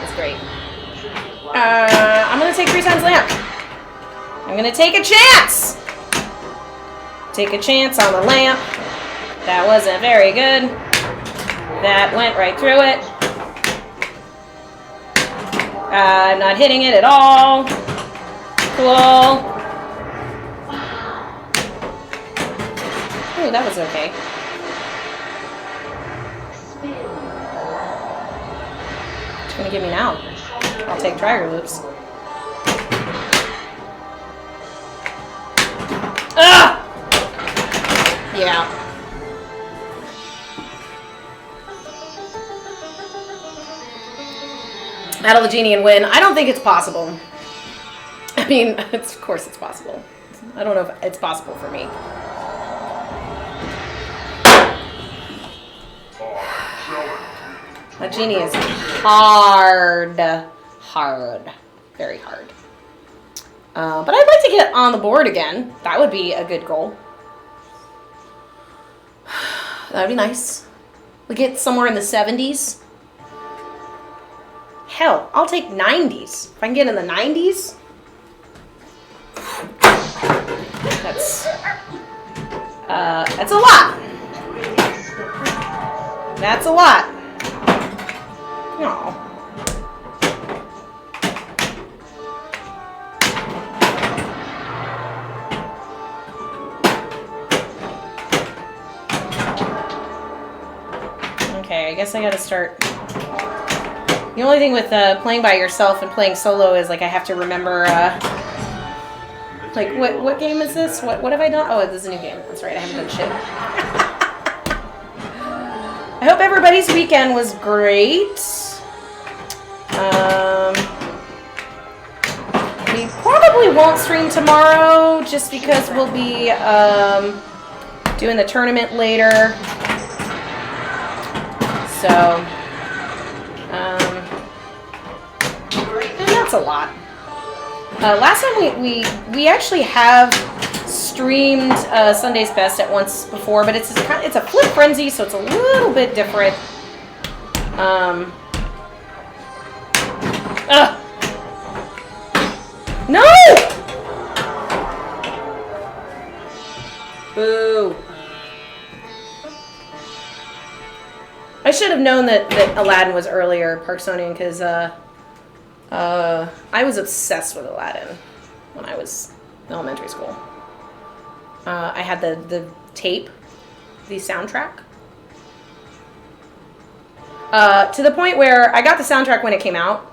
is great. I'm gonna take 3 times lamp. I'm gonna take a chance! Take a chance on the lamp. That wasn't very good. That went right through it. I'm not hitting it at all. Cool. Ooh, that was okay. What you gonna give me now? I'll take dryer loops. Ah! Yeah. Battle the genie and win. I don't think it's possible. I mean, of course it's possible. I don't know if it's possible for me. That genie is hard. Hard. Very hard. But I'd like to get on the board again. That would be a good goal. That would be nice. We get somewhere in the 70s. Hell, I'll take 90s. If I can get in the 90s. That's a lot. That's a lot. No. Okay, I guess I gotta start. The only thing with playing by yourself and playing solo is like I have to remember like what game is this? What have I done? Oh, this is a new game. That's right, I haven't done shit. I hope everybody's weekend was great. We probably won't stream tomorrow just because we'll be doing the tournament later. So, and that's a lot. Last time we actually have streamed Sunday's Best at once before, but it's a flip frenzy, so it's a little bit different. No! Boo. I should have known that Aladdin was earlier, Parksonian, because I was obsessed with Aladdin when I was in elementary school. I had the tape, the soundtrack. To the point where I got the soundtrack when it came out.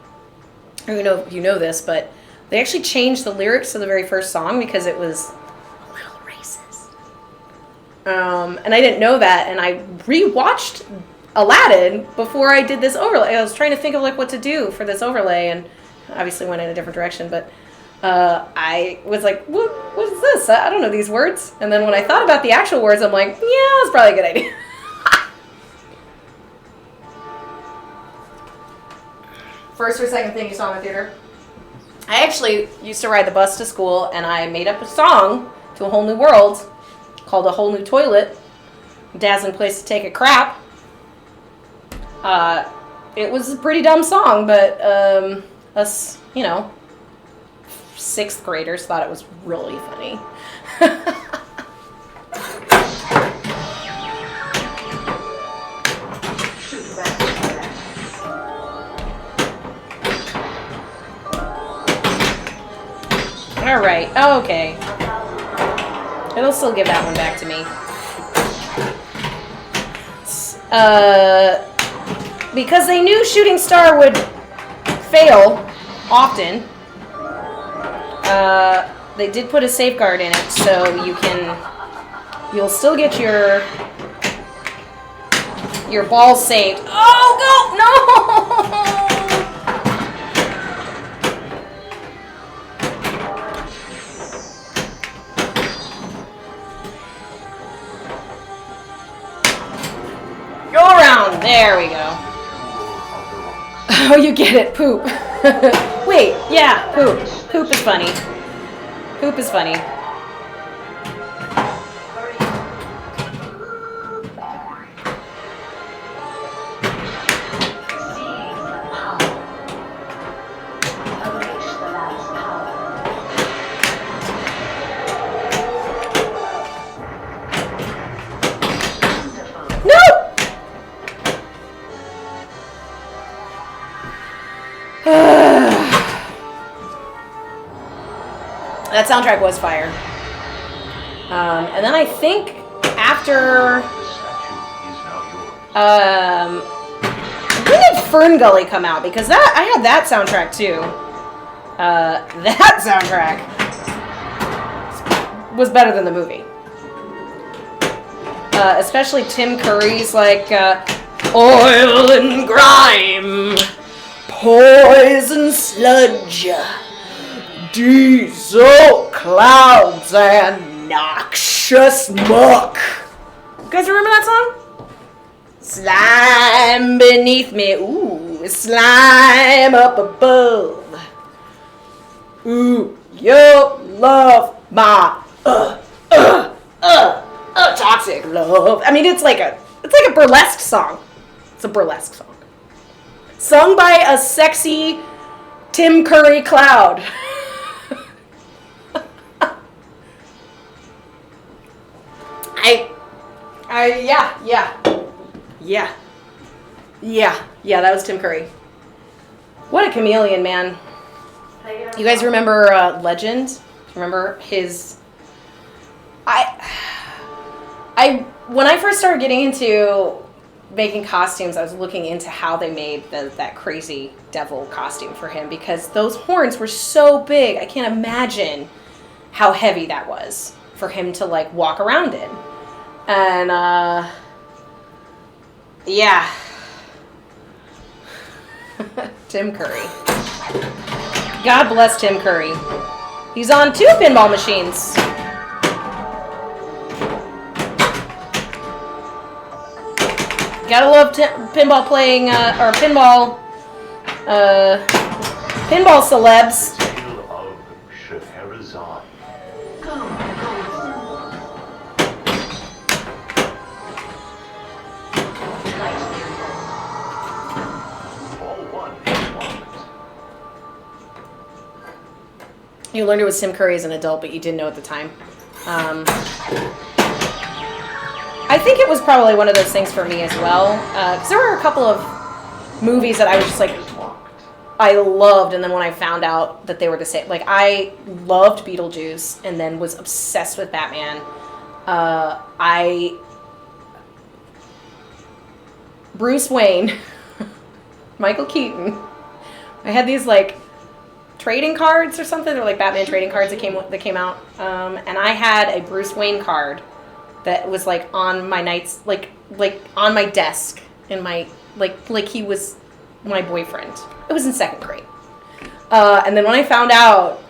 I don't know if you know this, but they actually changed the lyrics to the very first song because it was a little racist. And I didn't know that, and I rewatched Aladdin before I did this overlay. I was trying to think of like what to do for this overlay, and obviously went in a different direction, but I was like, what is this? I don't know these words. And then when I thought about the actual words, I'm like, yeah, that's probably a good idea. First or second thing you saw in the theater? I actually used to ride the bus to school, and I made up a song to A Whole New World called A Whole New Toilet, Dazzling Place to Take a Crap. It was a pretty dumb song, but us, you know, 6th graders thought it was really funny. All right. Oh, okay. It'll still give that one back to me. Because they knew Shooting Star would fail often, they did put a safeguard in it, so you'll still get your balls saved. Oh, go! No! Go around. There we go. Oh, you get it. Poop. Wait, yeah, poop. Poop is funny. Poop is funny. That soundtrack was fire. And then I think after when did Fern Gully come out? Because that I had that soundtrack too. That soundtrack was better than the movie. Especially Tim Curry's like oil and grime, poison sludge, diesel clouds, and noxious muck. You guys remember that song? Slime beneath me, ooh, slime up above. Ooh, you love my toxic love. I mean, it's like a burlesque song. It's a burlesque song, sung by a sexy Tim Curry cloud. Yeah, that was Tim Curry. What a chameleon, man. You guys remember Legend? Remember his... when I first started getting into making costumes, I was looking into how they made that crazy devil costume for him, because those horns were so big. I can't imagine how heavy that was for him to like walk around in. And yeah. Tim Curry. God bless Tim Curry. He's on 2 pinball machines. Gotta love pinball playing, or pinball celebs. Tale of Scheherazade. All one moment. You learned it was Tim Curry as an adult, but you didn't know at the time. I think it was probably one of those things for me as well, because there were a couple of movies that I was just like, I loved, and then when I found out that they were the same, like I loved Beetlejuice, and then was obsessed with Batman. Bruce Wayne, Michael Keaton. I had these like trading cards or something. They're like Batman trading cards that came out, and I had a Bruce Wayne card that was like on my like on my desk in my like he was my boyfriend. It was in 2nd grade, and then when I found out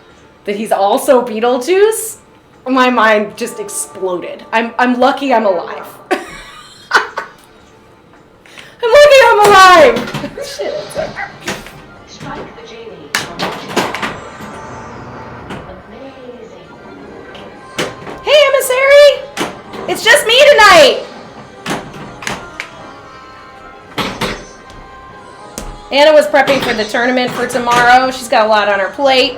that he's also Beetlejuice, my mind just exploded. I'm lucky I'm alive. I'm lucky I'm alive. Shit. Strike the genie. Amazing. Hey, emissary! It's just me tonight! Anna was prepping for the tournament for tomorrow. She's got a lot on her plate.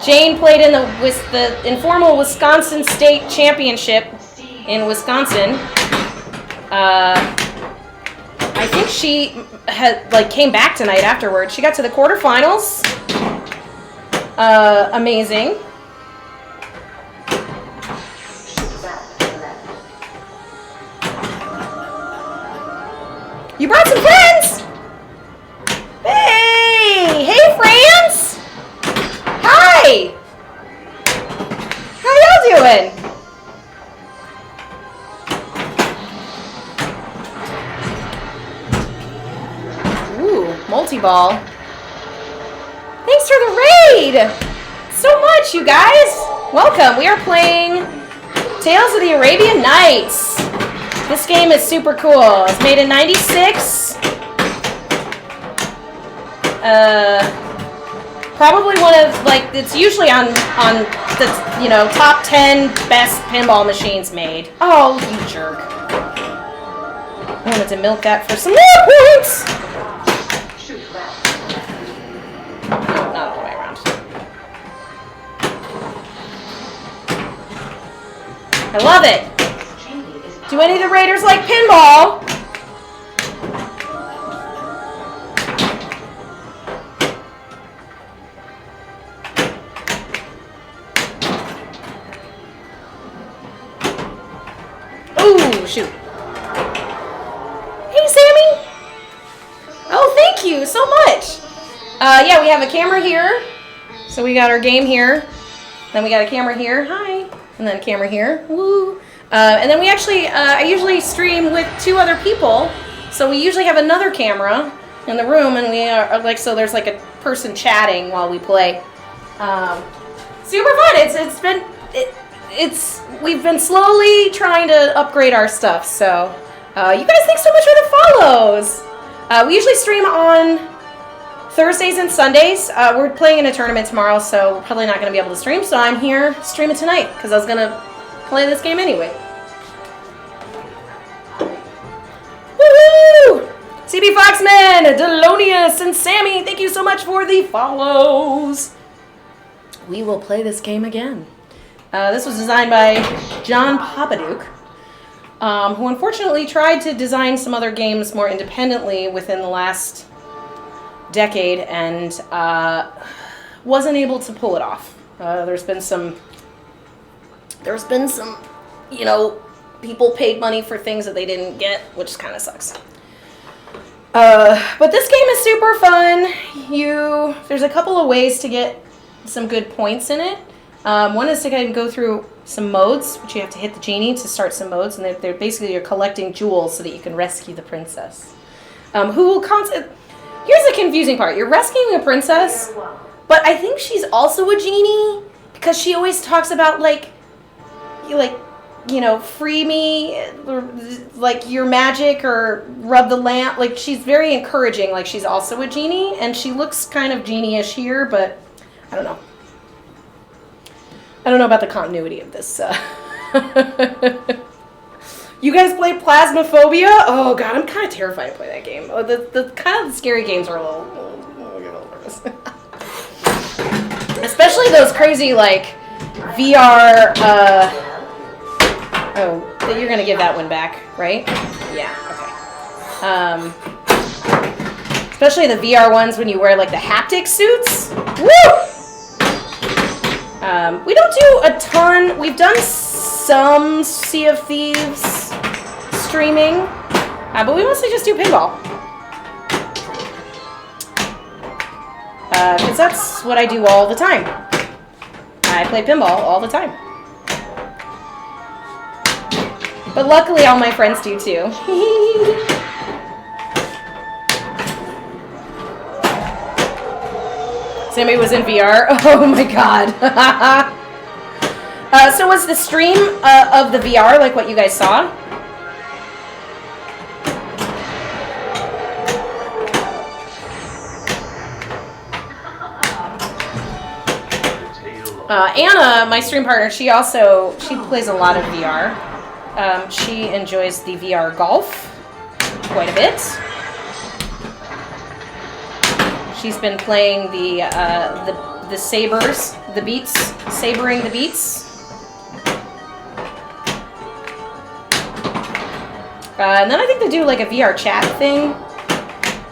Jane played in the informal Wisconsin State Championship in Wisconsin. I think she came back tonight afterwards. She got to the quarterfinals. Amazing. You brought some friends? Hey, friends! Hi! How y'all doing? Ooh, multi-ball. Thanks for the raid! So much, you guys! Welcome. We are playing Tales of the Arabian Nights. This game is super cool. It's made in '96. Probably one of it's usually on the top 10 best pinball machines made. Oh, you jerk! I wanted to milk that for some more points. No, not all the way around. I love it. Do any of the raiders like pinball? Ooh, shoot. Hey, Sammy. Oh, thank you so much. Yeah, we have a camera here. So we got our game here. Then we got a camera here. Hi. And then a camera here. Woo. And then we actually, I usually stream with 2 other people. So we usually have another camera in the room, and we are so there's like a person chatting while we play. Super fun. We've been slowly trying to upgrade our stuff. So you guys, thanks so much for the follows. We usually stream on Thursdays and Sundays. We're playing in a tournament tomorrow, so we're probably not going to be able to stream. So I'm here streaming tonight because I was going to play this game anyway. Woohoo! CB Foxman, Delonius, and Sammy, thank you so much for the follows. We will play this game again. This was designed by John Papaduke, who unfortunately tried to design some other games more independently within the last decade and wasn't able to pull it off. There's been some, people paid money for things that they didn't get, which kind of sucks. But this game is super fun. There's a couple of ways to get some good points in it. One is to go through some modes, which you have to hit the genie to start some modes, and they're basically you're collecting jewels so that you can rescue the princess. Here's the confusing part. You're rescuing a princess, but I think she's also a genie because she always talks about free me, like your magic or rub the lamp. Like she's very encouraging. Like she's also a genie, and she looks kind of genie-ish here, but I don't know. I don't know about the continuity of this. You guys play Plasmophobia? Oh god, I'm kind of terrified to play that game. The kind of scary games are a little nervous. Especially those crazy VR. Oh, you're gonna give that one back, right? Yeah. Okay. Especially the VR ones when you wear like the haptic suits. Woo! We don't do a ton. We've done some Sea of Thieves streaming, but we mostly just do pinball. Because that's what I do all the time. I play pinball all the time. But luckily all my friends do too. Sammy was in VR. Oh my god. So was the stream of the VR like what you guys saw? Anna, my stream partner, she plays a lot of VR. She enjoys the VR golf quite a bit. She's been playing the sabers, the beats, sabering the beats. And then I think they do like a VR chat thing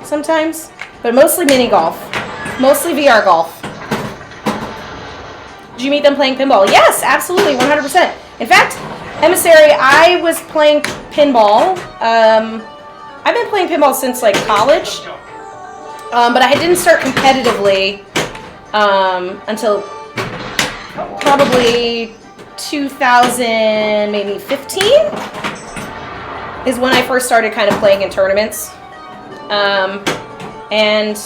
sometimes, but mostly mini golf, mostly VR golf. Did you meet them playing pinball? Yes, absolutely, 100%. In fact, Emissary, I was playing pinball. I've been playing pinball since like college. But I didn't start competitively until probably 2000, maybe 15 is when I first started kind of playing in tournaments. And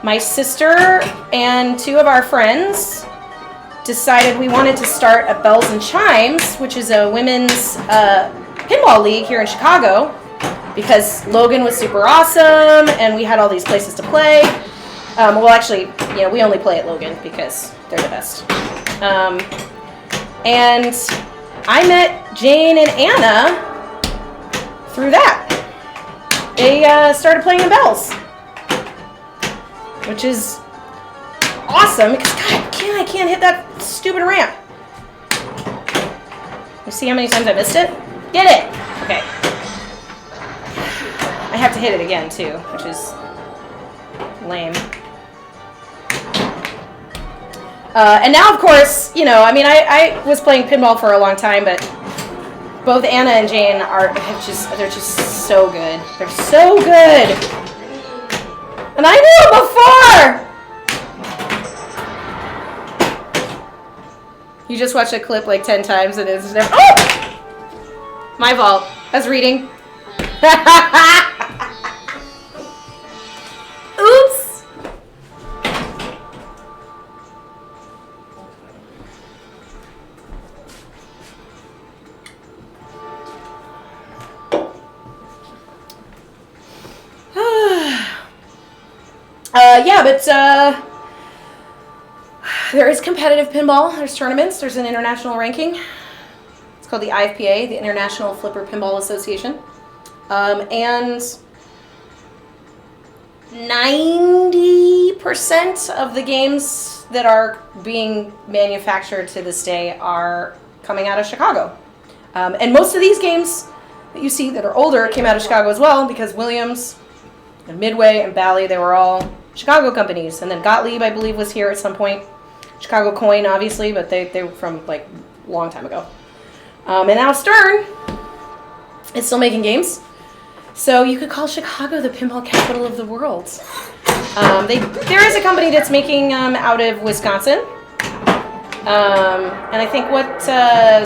my sister and two of our friends decided we wanted to start a Bells and Chimes, which is a women's pinball league here in Chicago, because Logan was super awesome and we had all these places to play. Well, actually, you know, we only play at Logan because they're the best. And I met Jane and Anna through that. They started playing in Bells, which is awesome because God, I can't hit that stupid ramp. You see how many times I missed it? Get it! Okay. I have to hit it again too, which is lame. And now, of course, you know, I mean, I was playing pinball for a long time, but both Anna and Jane they're just so good. They're so good. And I knew it before! You just watched a clip like 10 times and it's never... Oh! My fault. I was reading. Oops! Yeah, but there is competitive pinball. There's tournaments. There's an international ranking. It's called the IFPA, the International Flipper Pinball Association. And 90% of the games that are being manufactured to this day are coming out of Chicago. And most of these games that you see that are older came out of Chicago as well, because Williams and Midway and Bally, they were all Chicago companies. And then Gottlieb, I believe, was here at some point. Chicago Coin, obviously, but they were from like a long time ago. And now Stern is still making games. So you could call Chicago the pinball capital of the world. There is a company that's making out of Wisconsin. And I think what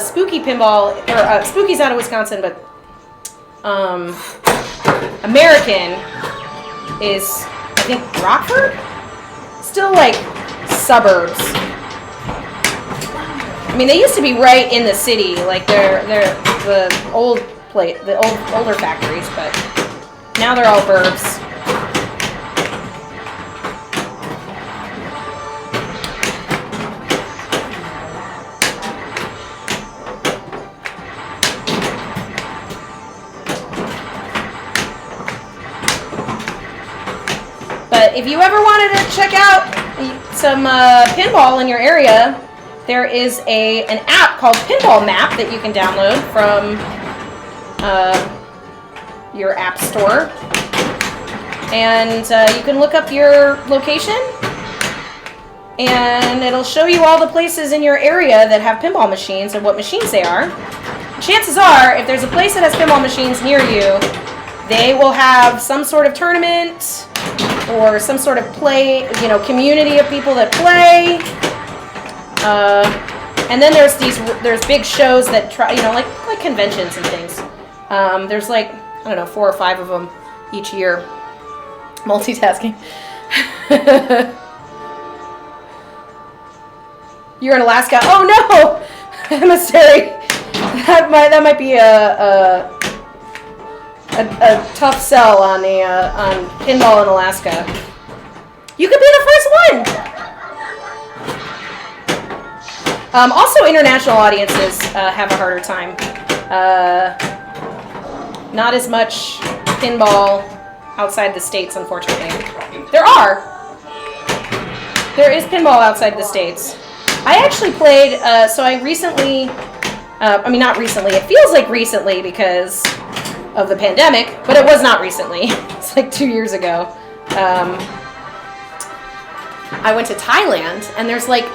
Spooky Pinball, or Spooky's out of Wisconsin, but American is, I think, Rockford? Still like suburbs. I mean, they used to be right in the city, like they're the older factories, but now they're all burbs. But if you ever wanted to check out some pinball in your area, there is an app called Pinball Map that you can download from your app store. And you can look up your location, and it'll show you all the places in your area that have pinball machines and what machines they are. Chances are, if there's a place that has pinball machines near you, they will have some sort of tournament or some sort of play, community of people that play. And then there's big shows that try, like conventions and things. There's like, I don't know, 4 or 5 of them each year. Multitasking. You're in Alaska. Oh no, emissary. That might be a tough sell on pinball in Alaska. You could be the first one. Also, international audiences have a harder time. Not as much pinball outside the States, unfortunately. There is pinball outside the States. I actually played, so I recently, not recently, it feels like recently because of the pandemic, but it was not recently. It's like 2 years ago. I went to Thailand, and there's like,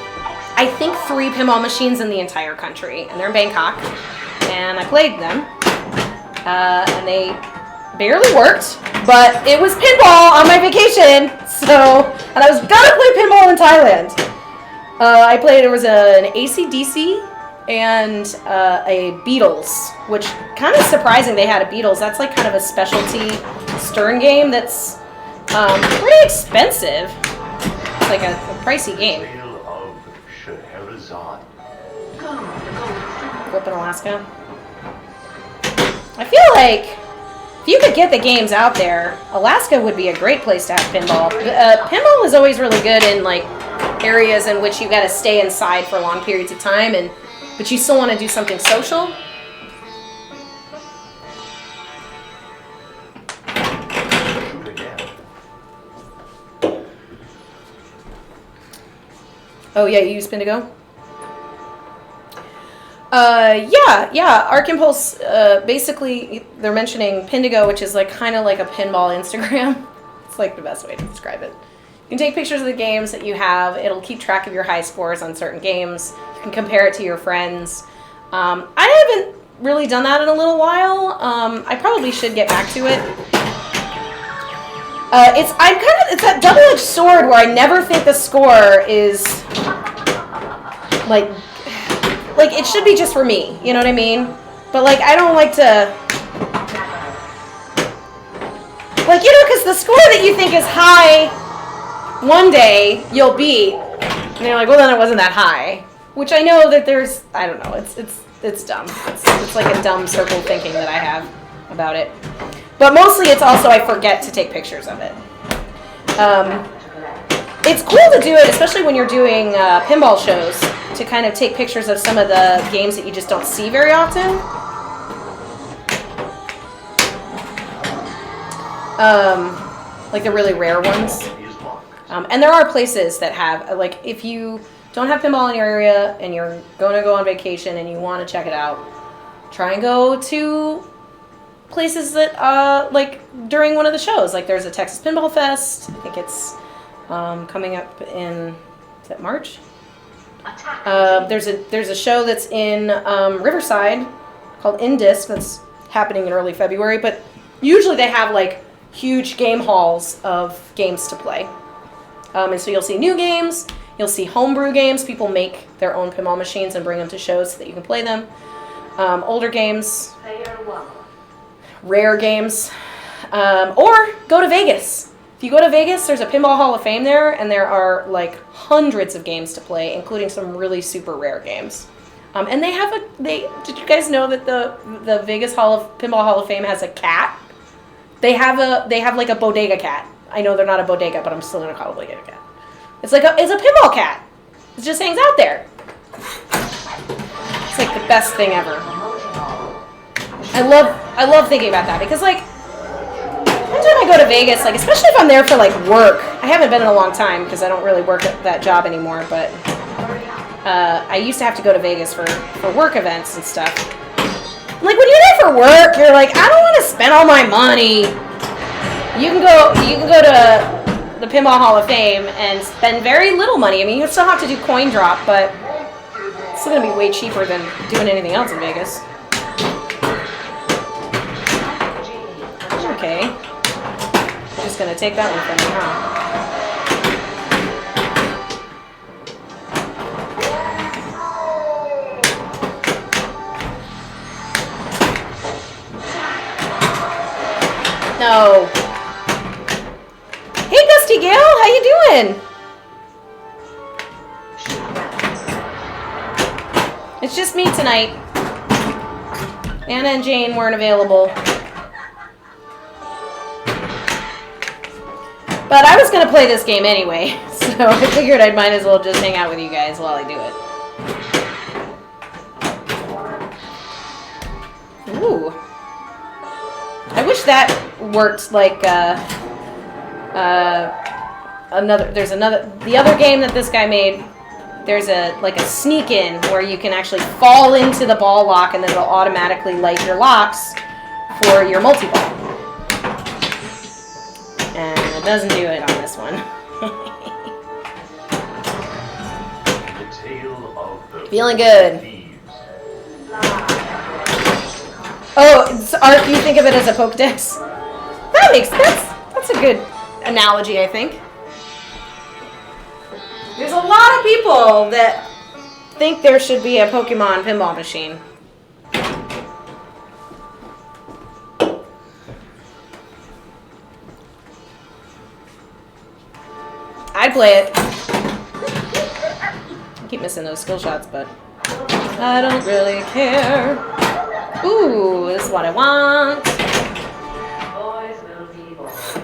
I think 3 pinball machines in the entire country, and they're in Bangkok, and I played them, and they barely worked, but it was pinball on my vacation, and I was gonna play pinball in Thailand. There was an AC/DC and a Beatles, which kind of surprising they had a Beatles. That's like kind of a specialty Stern game that's pretty expensive. It's like a pricey game. Up in Alaska. I feel like if you could get the games out there, Alaska would be a great place to have pinball. Pinball is always really good in like areas in which you got to stay inside for long periods of time, but you still want to do something social. Oh yeah, you use Pindigo? Yeah. Arc Impulse, basically, they're mentioning Pindigo, which is like kind of like a pinball Instagram. It's like the best way to describe it. You can take pictures of the games that you have. It'll keep track of your high scores on certain games. You can compare it to your friends. I haven't really done that in a little while. I probably should get back to it. It's that double-edged sword where I never think the score is like it should be just for me, you know what I mean? But like I don't like to because the score that you think is high one day you'll beat, and you're like, well then it wasn't that high. Which I know that I don't know, it's dumb. It's like a dumb circle thinking that I have about it. But mostly it's also I forget to take pictures of it. It's cool to do it, especially when you're doing pinball shows, to kind of take pictures of some of the games that you just don't see very often. Like the really rare ones. And there are places that have, like, if you don't have pinball in your area and you're going to go on vacation and you want to check it out, try and go to places that, like, during one of the shows. Like, there's a Texas Pinball Fest. I think it's coming up in, is that March? There's a show that's in Riverside called Indisc that's happening in early February, but usually they have, like, huge game halls of games to play. And so you'll see new games, you'll see homebrew games. People make their own pinball machines and bring them to shows so that you can play them. Older games, rare games, or go to Vegas. If you go to Vegas, there's a Pinball Hall of Fame there, and there are like hundreds of games to play, including some really super rare games. And they have did you guys know that the Vegas Pinball Hall of Fame has a cat? They have like a bodega cat. I know they're not a bodega, but I'm still gonna call it a bodega cat. It's a pinball cat. It just hangs out there. It's like the best thing ever. I love thinking about that because like anytime I go to Vegas, like especially if I'm there for like work. I haven't been in a long time because I don't really work at that job anymore, but I used to have to go to Vegas for work events and stuff. Like when you're there for work, you're like, I don't want to spend all my money You can go to the Pinball Hall of Fame and spend very little money. I mean, you still have to do coin drop, but it's still gonna be way cheaper than doing anything else in Vegas. Okay. I'm just gonna take that one from me, huh? No. Hey, Gusty Gale, how you doing? It's just me tonight. Anna and Jane weren't available. But I was going to play this game anyway, so I figured I might as well just hang out with you guys while I do it. Ooh. I wish that worked like the other game that this guy made. There's like a sneak in where you can actually fall into the ball lock and then it'll automatically light your locks for your multi-ball. And it doesn't do it on this one. The tale of the Feeling good. thieves. Oh, Art, you think of it as a Pokedex? That's a good analogy, I think. There's a lot of people that think there should be a Pokemon pinball machine. I'd play it. I keep missing those skill shots, but I don't really care. Ooh, this is what I want. Boys will be boys.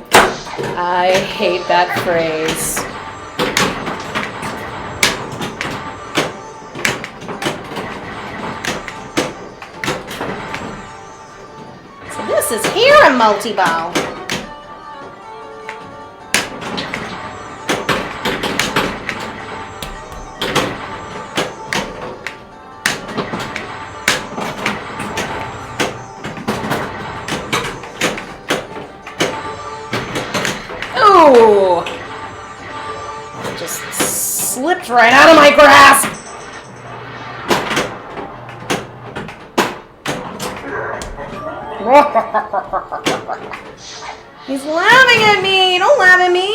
I hate that phrase. So this is here a multi-ball. Ooh! Just slipped right out of my grasp. He's laughing at me. Don't laugh at me.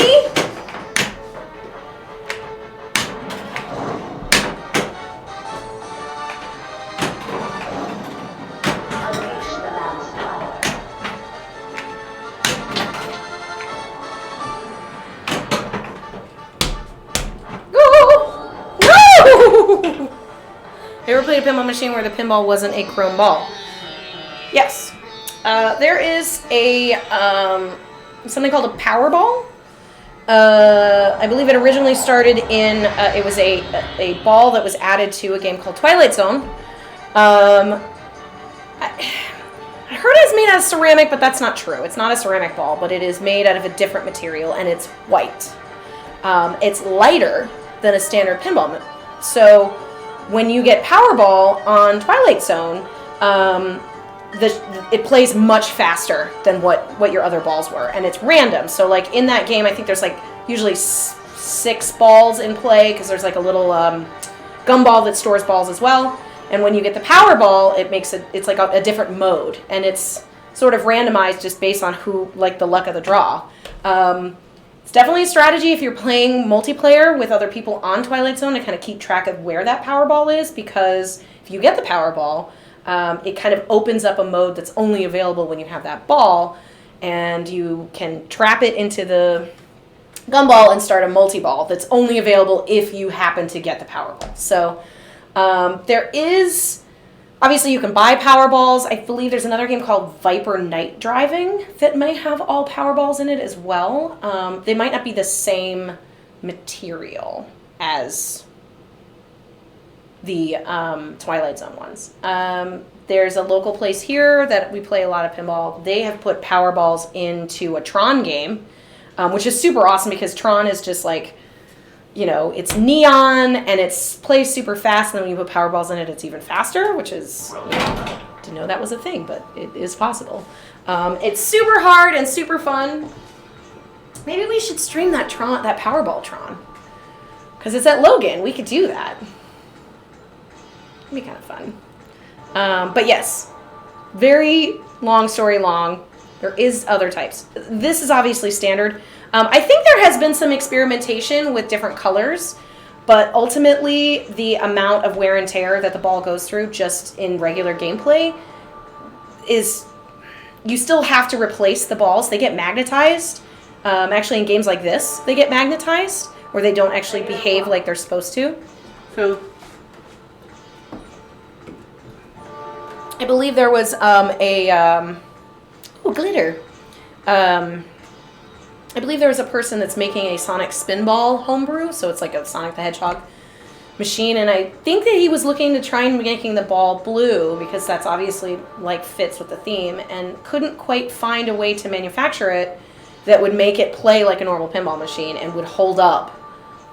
Unleash the lamb's power. No! Ever played a pinball machine where the pinball wasn't a chrome ball? Yes. There is a something called a Powerball. I believe it originally started in it was a ball that was added to a game called Twilight Zone. I heard it's made out of ceramic, but that's not true. It's not a ceramic ball, but it is made out of a different material, and it's white. It's lighter than a standard pinball. So when you get Powerball on Twilight Zone, it plays much faster than what your other balls were, and it's random. So like in that game, I think there's like usually 6 balls in play because there's like a little gumball that stores balls as well. And when you get the Powerball, it's like a different mode, and it's sort of randomized just based on who, like, the luck of the draw. It's definitely a strategy if you're playing multiplayer with other people on Twilight Zone to kind of keep track of where that Powerball is, because if you get the Powerball, it kind of opens up a mode that's only available when you have that ball, and you can trap it into the gumball and start a multi-ball that's only available if you happen to get the Powerball. So there is, obviously you can buy Powerballs. I believe there's another game called Viper Night Driving that may have all Powerballs in it as well. They might not be the same material as the Twilight Zone ones. There's a local place here that we play a lot of pinball. They have put Powerballs into a Tron game, which is super awesome because Tron is just like, you know, it's neon and it plays super fast, and then when you put Powerballs in it, it's even faster, which is, you know, Didn't know that was a thing, but it is possible. It's super hard and super fun. Maybe we should stream that Powerball Tron. Because it's at Logan. We could do that. It'd be kind of fun. But yes, very long story long. There is other types. This is obviously standard. I think there has been some experimentation with different colors, but ultimately the amount of wear and tear that the ball goes through just in regular gameplay is, you still have to replace the balls. They get magnetized. Actually, in games like this, they get magnetized, where they don't actually behave like they're supposed to. So I believe there was glitter. I believe there was a person that's making a Sonic Spinball homebrew, so it's like a Sonic the Hedgehog machine, and I think that he was looking to try and making the ball blue, because that's obviously like fits with the theme, and couldn't quite find a way to manufacture it that would make it play like a normal pinball machine and would hold up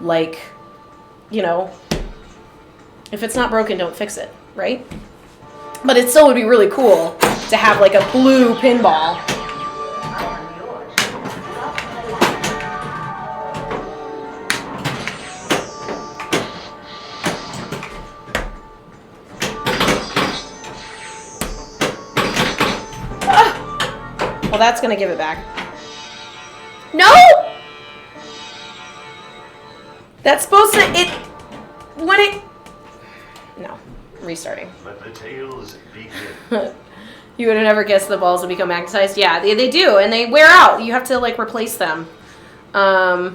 like, you know, if it's not broken, don't fix it, right? But it still would be really cool to have like a blue pinball. Well, that's going to give it back. No! That's supposed to... No. Restarting. Let the tales begin. You would have never guessed the balls would become magnetized. Yeah, they do, and they wear out. You have to, like, replace them. All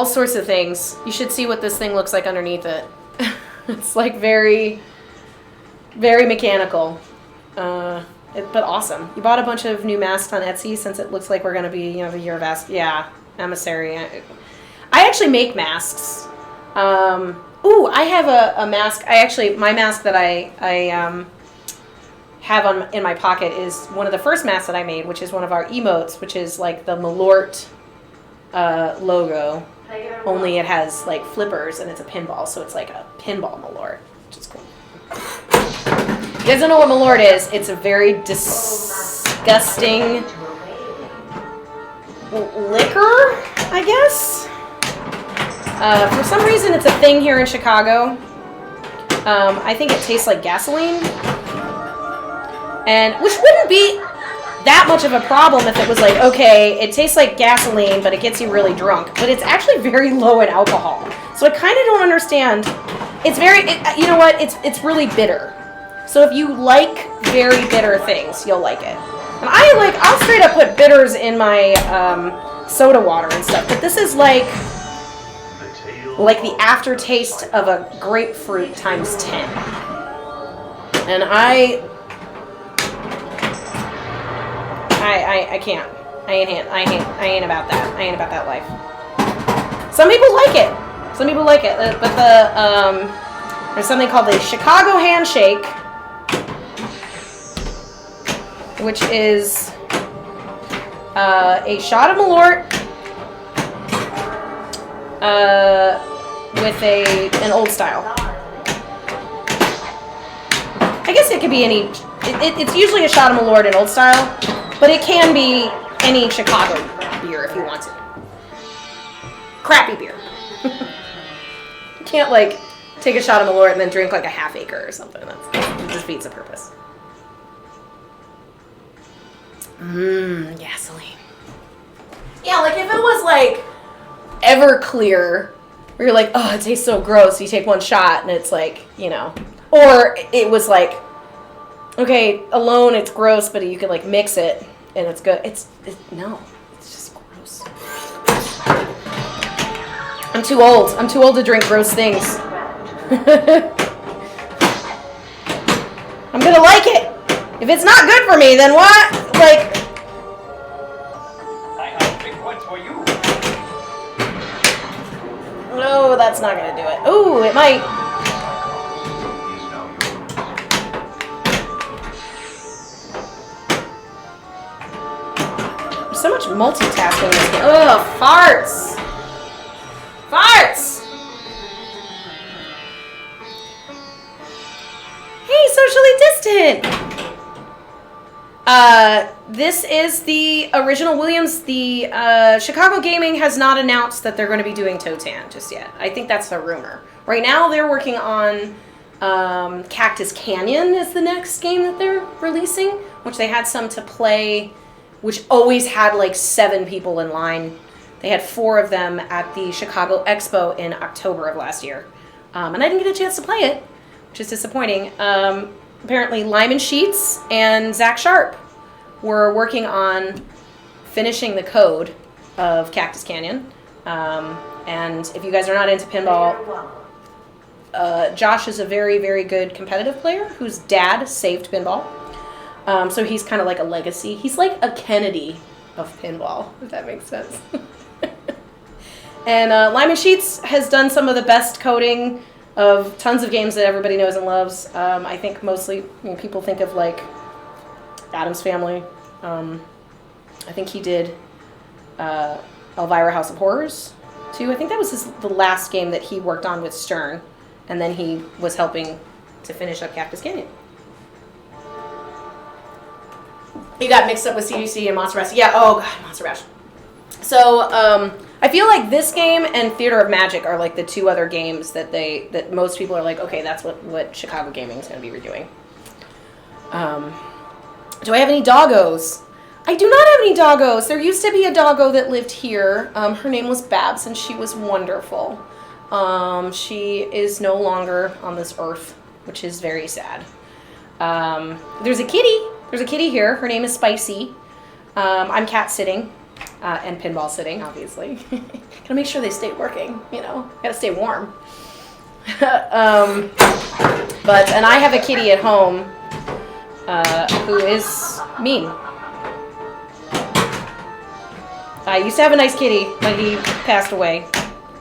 sorts of things. You should see what this thing looks like underneath it. It's, like, very, very mechanical. But awesome. You bought a bunch of new masks on Etsy since it looks like we're going to be, you know, the year of yeah, Emissary. I actually make masks. Ooh, I have a mask. My mask that I have in my pocket is one of the first masks that I made, which is one of our emotes, which is like the Malort logo. Only it has like flippers and it's a pinball, so it's like a pinball Malort, which is cool. If you guys don't know what Malort is, it's a very disgusting liquor, I guess. For some reason, it's a thing here in Chicago. I think it tastes like gasoline, and which wouldn't be that much of a problem if it was like, okay, it tastes like gasoline, but it gets you really drunk. But it's actually very low in alcohol, so I kind of don't understand. It's you know what? It's really bitter. So if you like very bitter things, you'll like it. And I'll straight up put bitters in my soda water and stuff. But this is like the aftertaste of a grapefruit times 10. And I can't. I ain't about that. I ain't about that life. Some people like it. But there's something called the Chicago Handshake, which is a shot of Malort with an old style. I guess it could be any. It's usually a shot of Malort in old style, but it can be any Chicago beer if you want it. Crappy beer. You can't like take a shot of Malort and then drink like a half acre or something. That defeats the purpose. Gasoline. Yeah, like if it was like Everclear, where you're like, oh, it tastes so gross, you take one shot and it's like, you know, or it was like, okay, alone it's gross, but you could like mix it and it's good. No, it's just gross. I'm too old. I'm too old to drink gross things. I'm gonna like it. If it's not good for me, then what? Like, I have big ones for you. no, that's not gonna do it. Ooh, it might. There's so much multitasking in this game. Ugh, farts. Farts. Hey, socially decent. This is the original Williams. The Chicago Gaming has not announced that they're going to be doing Totan just yet. I think that's a rumor. Right now, they're working on Cactus Canyon is the next game that they're releasing, which they had some to play, which always had like 7 people in line. They had 4 of them at the Chicago Expo in October of last year. And I didn't get a chance to play it, which is disappointing. Apparently, Lyman Sheets and Zach Sharp were working on finishing the code of Cactus Canyon. And if you guys are not into pinball, Josh is a very, very good competitive player whose dad saved pinball. So he's kind of like a legacy. He's like a Kennedy of pinball, if that makes sense. And Lyman Sheets has done some of the best coding of tons of games that everybody knows and loves. I think mostly people think of like Addams Family. I think he did Elvira House of Horrors too. I think that was the last game that he worked on with Stern, and then he was helping to finish up Cactus Canyon. He got mixed up with CGC and Monster Bash. Yeah, oh god, Monster Bash. So I feel like this game and Theater of Magic are like the 2 other games that most people are like, okay, that's what Chicago Gaming is going to be redoing. Do I have any doggos? I do not have any doggos. There used to be a doggo that lived here. Her name was Babs, and she was wonderful. She is no longer on this earth, which is very sad. There's a kitty. There's a kitty here. Her name is Spicy. I'm cat sitting. And pinball sitting, obviously. Gotta make sure they stay working, you know. Gotta stay warm. And I have a kitty at home who is mean. I used to have a nice kitty, but he passed away.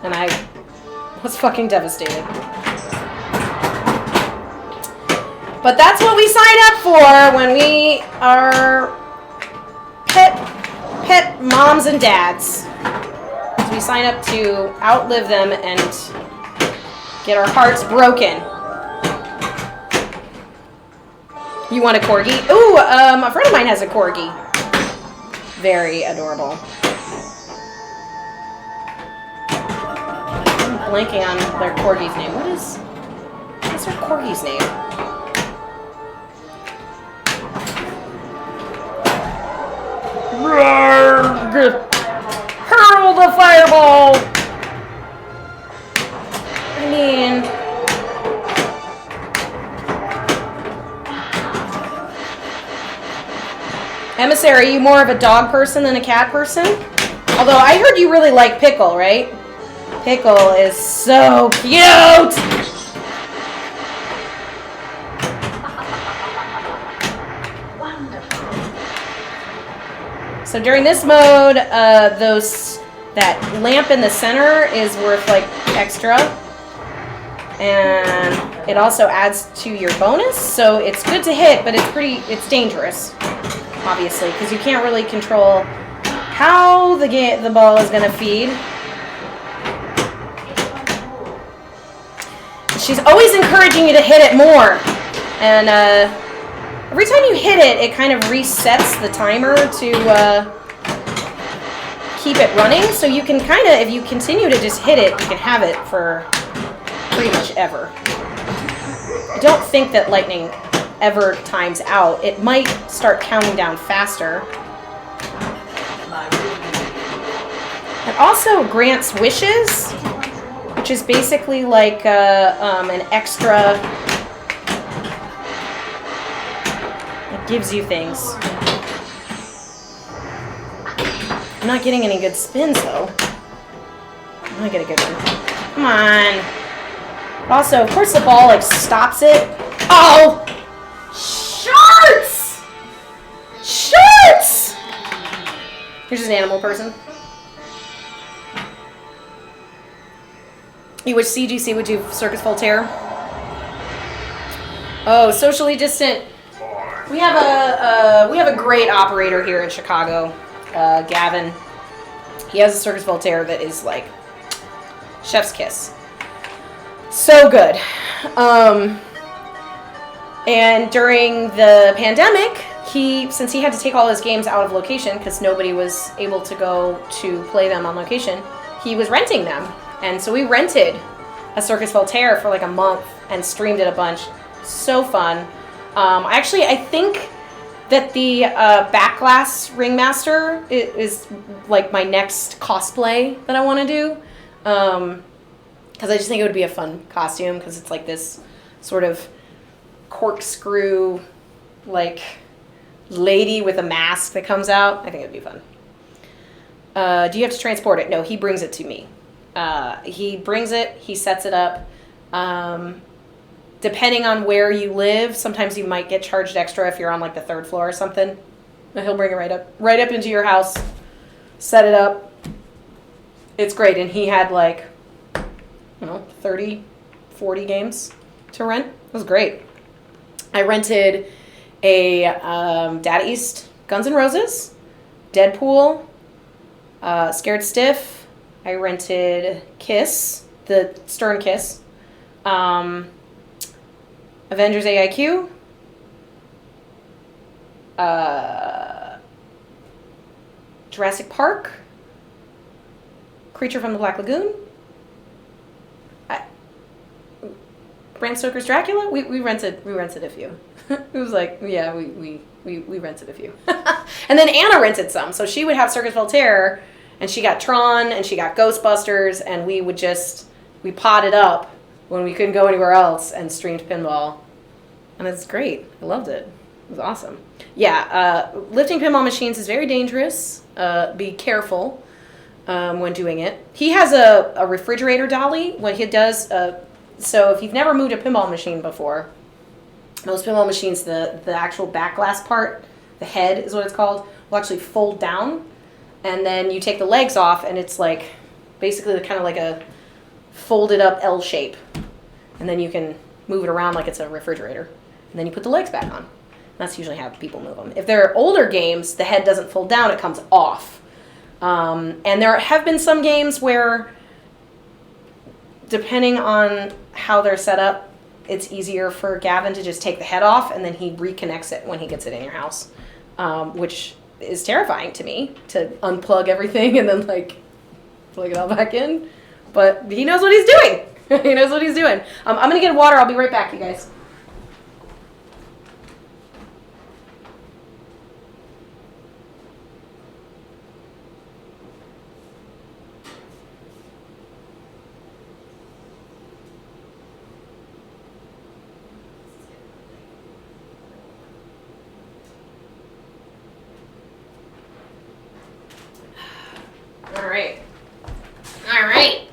And I was fucking devastated. But that's what we sign up for when we are pet moms and dads. So we sign up to outlive them and get our hearts broken. You want a corgi? Ooh, a friend of mine has a corgi. Very adorable. I'm blanking on their corgi's name. What's their corgi's name? Hurl the fireball! I mean... Emissary, are you more of a dog person than a cat person? Although I heard you really like Pickle, right? Pickle is so cute! So during this mode, that lamp in the center is worth like extra, and it also adds to your bonus. So it's good to hit, but it's dangerous, obviously, because you can't really control how the ball is gonna feed. She's always encouraging you to hit it more, and every time you hit it, it kind of resets the timer to keep it running. So you can kind of, if you continue to just hit it, you can have it for pretty much ever. I don't think that lightning ever times out. It might start counting down faster. It also grants wishes, which is basically like an extra... gives you things. I'm not getting any good spins though. I'm gonna get a good one. Come on. Also, of course the ball like stops it. Oh! Shorts! Shorts! You're just an animal person. You wish CGC would do Circus Voltaire? Oh, socially distant. We have a great operator here in Chicago, Gavin. He has a Circus Voltaire that is like chef's kiss. So good. And during the pandemic, since he had to take all his games out of location because nobody was able to go to play them on location, he was renting them. And so we rented a Circus Voltaire for like a month and streamed it a bunch. So fun. I think that the Backglass Ringmaster is like my next cosplay that I want to do. Because I just think it would be a fun costume because it's like this sort of corkscrew, like, lady with a mask that comes out. I think it'd be fun. Do you have to transport it? No, he brings it to me. He brings it, he sets it up. Depending on where you live, sometimes you might get charged extra if you're on like the 3rd floor or something. But he'll bring it right up into your house, set it up. It's great. And he had like, 30, 40 games to rent. It was great. I rented a Data East Guns N' Roses, Deadpool, Scared Stiff. I rented Kiss, the Stern Kiss, Avengers AIQ, Jurassic Park, Creature from the Black Lagoon, Bram Stoker's Dracula. We rented a few. It was like, yeah, we rented a few. And then Anna rented some, so she would have Circus Voltaire, and she got Tron, and she got Ghostbusters, and we potted up when we couldn't go anywhere else and streamed pinball. And it's great. I loved it. It was awesome. Yeah, lifting pinball machines is very dangerous. Be careful when doing it. He has a refrigerator dolly. What he does, so if you've never moved a pinball machine before, most pinball machines, the actual back glass part, the head is what it's called, will actually fold down. And then you take the legs off, and it's like basically kind of like a folded up L shape. And then you can move it around like it's a refrigerator. And then you put the legs back on. That's usually how people move them. If they're older games, the head doesn't fold down, it comes off. And there have been some games where, depending on how they're set up, it's easier for Gavin to just take the head off, and then he reconnects it when he gets it in your house, which is terrifying to me, to unplug everything and then like plug it all back in. But he knows what he's doing. He knows what he's doing. I'm going to get water. I'll be right back, you guys. All right.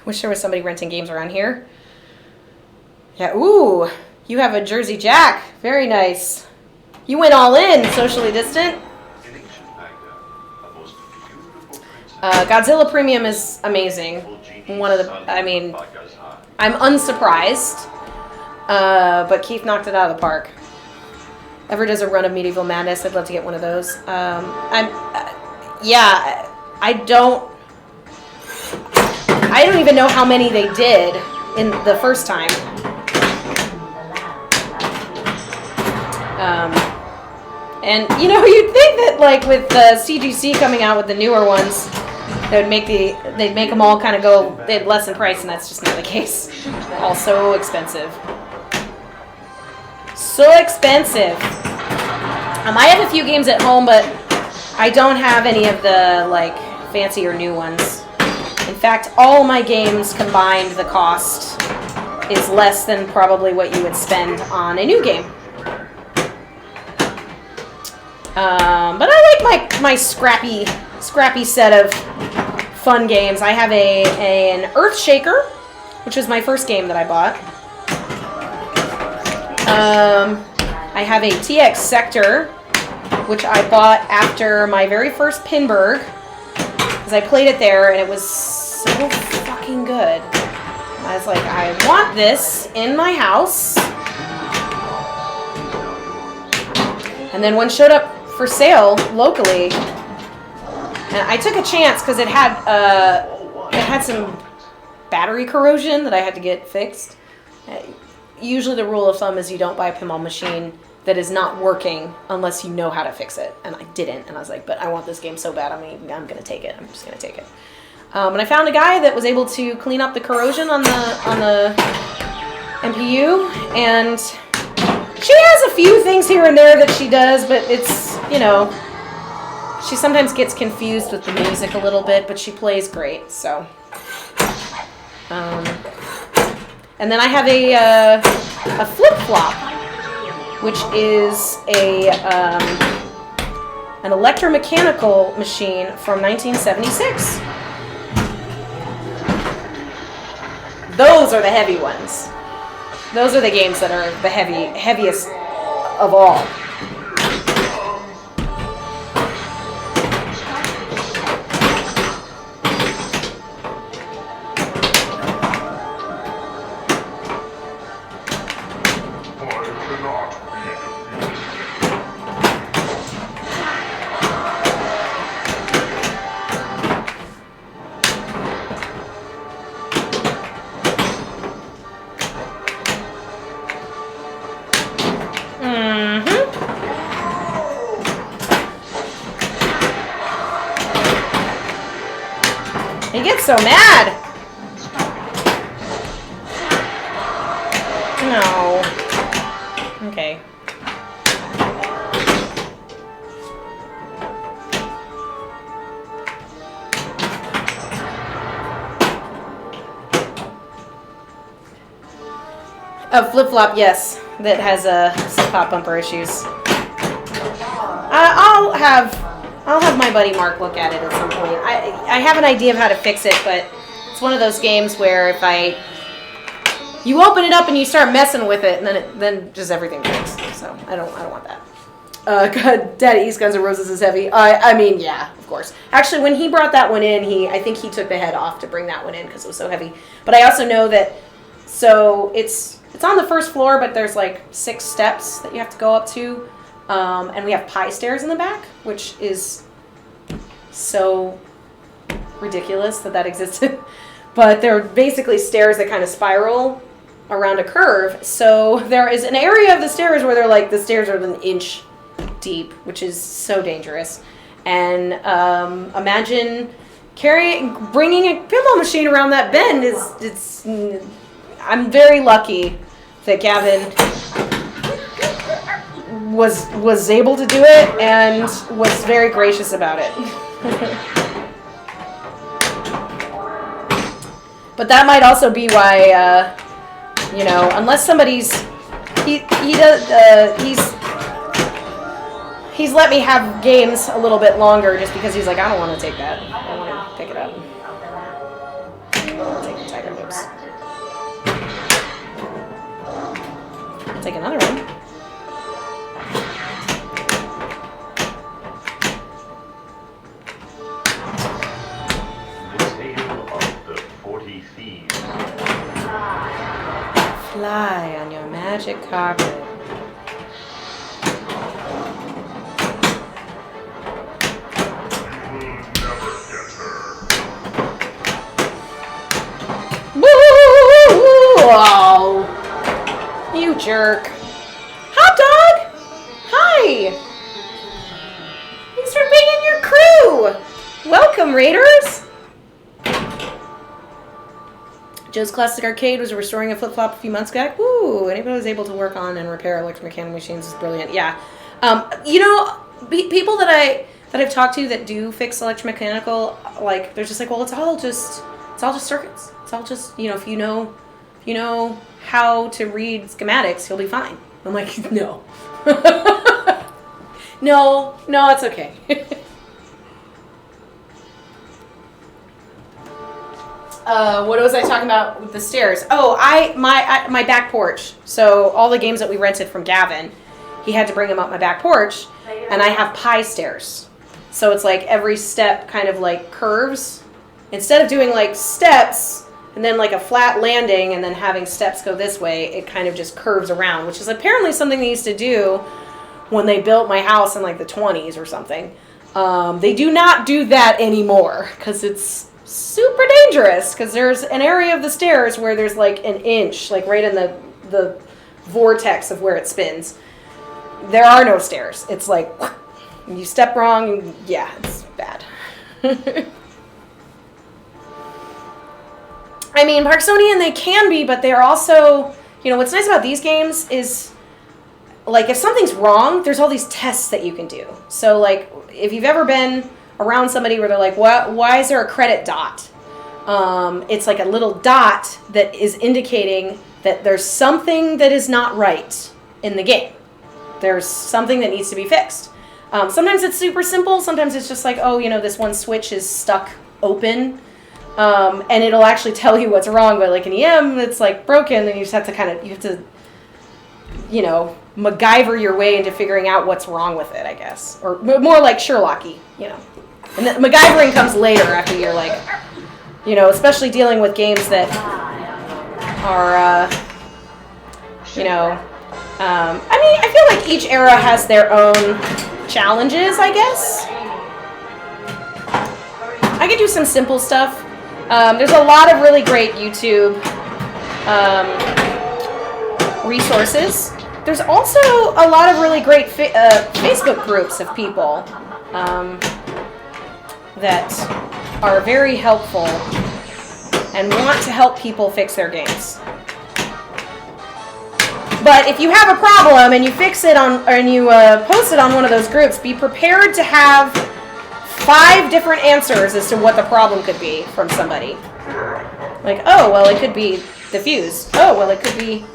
Wish there was somebody renting games around here. Yeah, ooh, you have a Jersey Jack. Very nice. You went all in, socially distant. Godzilla Premium is amazing. I'm unsurprised. But Keith knocked it out of the park. Ever does a run of Medieval Madness, I'd love to get one of those. I don't even know how many they did in the first time. And you'd think that like with the CGC coming out with the newer ones, they'd make them all kind of go, they'd lessen price, and that's just not the case. All so expensive. So expensive. I have a few games at home, but I don't have any of the like fancy or new ones. In fact, all my games combined, the cost is less than probably what you would spend on a new game. But I like my scrappy set of fun games. I have an Earthshaker, which was my first game that I bought. I have a TX Sector, which I bought after my very first Pinburg, because I played it there and it was so fucking good. I was like, I want this in my house. And then one showed up for sale locally, and I took a chance because it had some battery corrosion that I had to get fixed. usually the rule of thumb is you don't buy a pinball machine that is not working unless you know how to fix it. And I didn't. And I was like, but I want this game so bad. I'm going to take it. I'm just going to take it. And I found a guy that was able to clean up the corrosion on the MPU. And she has a few things here and there that she does, but it's, you know, she sometimes gets confused with the music a little bit, but she plays great. So, and then I have a flip-flop, which is an electromechanical machine from 1976. Those are the heavy ones. Those are the games that are the heaviest of all. He gets so mad. No. Okay. A flip-flop, yes, that has some pop bumper issues. I'll have my buddy Mark look at it at some point. I have an idea of how to fix it, but it's one of those games where if you open it up and you start messing with it, and then just everything breaks. So I don't want that. God, Daddy East Guns N' Roses is heavy. I mean, yeah, of course. Actually, when he brought that one in, I think he took the head off to bring that one in because it was so heavy. But I also know that, so it's on the first floor, but there's like 6 steps that you have to go up to. And we have pie stairs in the back, which is so ridiculous that existed. But they're basically stairs that kind of spiral around a curve. So there is an area of the stairs where the stairs are an inch deep, which is so dangerous. And imagine bringing a pinball machine around that bend I'm very lucky that Gavin was able to do it and was very gracious about it. But that might also be why, unless somebody's he's let me have games a little bit longer just because he's like, I don't want to take that. I want to pick it up. I'll take the tiger moves. I'll take another one. Fly on your magic carpet. Oh, you jerk. Hot dog! Hi! Thanks for being in your crew! Welcome, Raiders! Joe's Classic Arcade was restoring a flip-flop a few months back. Woo! Anybody was able to work on and repair electromechanical machines is brilliant. Yeah. People that I've talked to that do fix electromechanical, like, they're just like, well, it's all just circuits. It's all just, if you know how to read schematics, you'll be fine. I'm like, no. no, it's okay. What was I talking about with the stairs? Oh, my back porch. So all the games that we rented from Gavin, he had to bring them up my back porch, and I have pie stairs. So it's like every step kind of like curves. Instead of doing like steps and then like a flat landing and then having steps go this way, it kind of just curves around, which is apparently something they used to do when they built my house in like the 20s or something. They do not do that anymore because it's super dangerous, because there's an area of the stairs where there's like an inch, like right in the the vortex of where it spins. There are no stairs. It's like, you step wrong, yeah, it's bad. I mean, Parksonian they can be, but they're also, what's nice about these games is, like, if something's wrong, there's all these tests that you can do. So, like, if you've ever been around somebody where they're like, why is there a credit dot? It's like a little dot that is indicating that there's something that is not right in the game. There's something that needs to be fixed. Sometimes it's super simple. Sometimes it's just like, this one switch is stuck open. And it'll actually tell you what's wrong. But like in EM, it's like broken. Then you just have to MacGyver your way into figuring out what's wrong with it, I guess. Or more like Sherlocky, And the MacGyvering comes later after you're like, especially dealing with games that are, I feel like each era has their own challenges, I guess. I could do some simple stuff. There's a lot of really great YouTube resources. There's also a lot of really great Facebook groups of people that are very helpful and want to help people fix their games. But if you have a problem and you fix it and you post it on one of those groups, be prepared to have 5 different answers as to what the problem could be from somebody. Like, oh, well, it could be the fuse. Oh, well, it could be...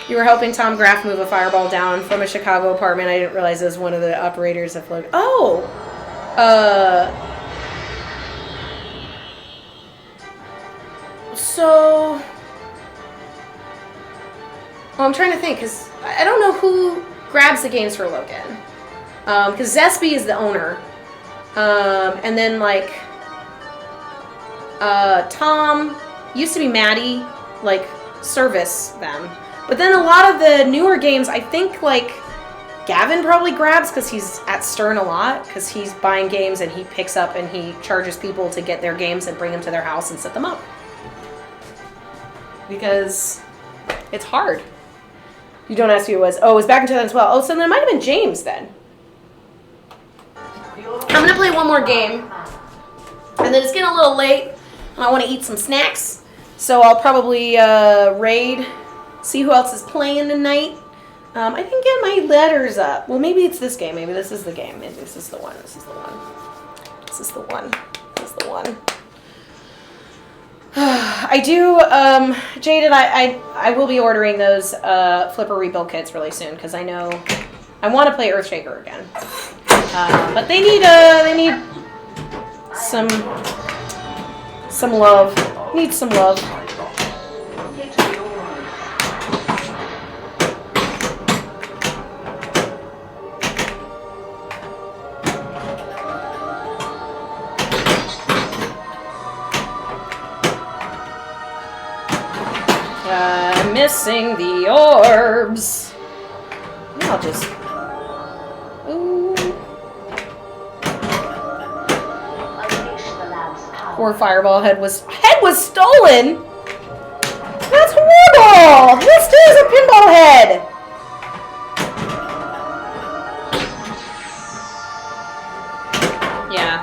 You were helping Tom Graff move a fireball down from a Chicago apartment. I didn't realize it was one of the operators of like, so... Well, I'm trying to think, because I don't know who grabs the games for Logan. Because Zespy is the owner. And then, like, Tom, used to be Maddie, like, service them. But then a lot of the newer games, I think, like, Gavin probably grabs because he's at Stern a lot. Because he's buying games and he picks up and he charges people to get their games and bring them to their house and set them up. Because it's hard. You don't ask who it was. Oh, it was back in 2012. Oh, so then it might have been James then. I'm going to play one more game. And then it's getting a little late. And I want to eat some snacks. So I'll probably raid. See who else is playing tonight. I didn't get my letters up. Well, maybe it's this game. Maybe this is the game. Maybe this is the one. This is the one. This is the one. This is the one. I do, Jaded, I will be ordering those Flipper rebuild kits really soon because I know I want to play Earthshaker again. But they need some love. Need some love. Missing the orbs. I'll just... Ooh. Poor Fireball head was stolen? That's horrible! Who steals a pinball head? Yeah.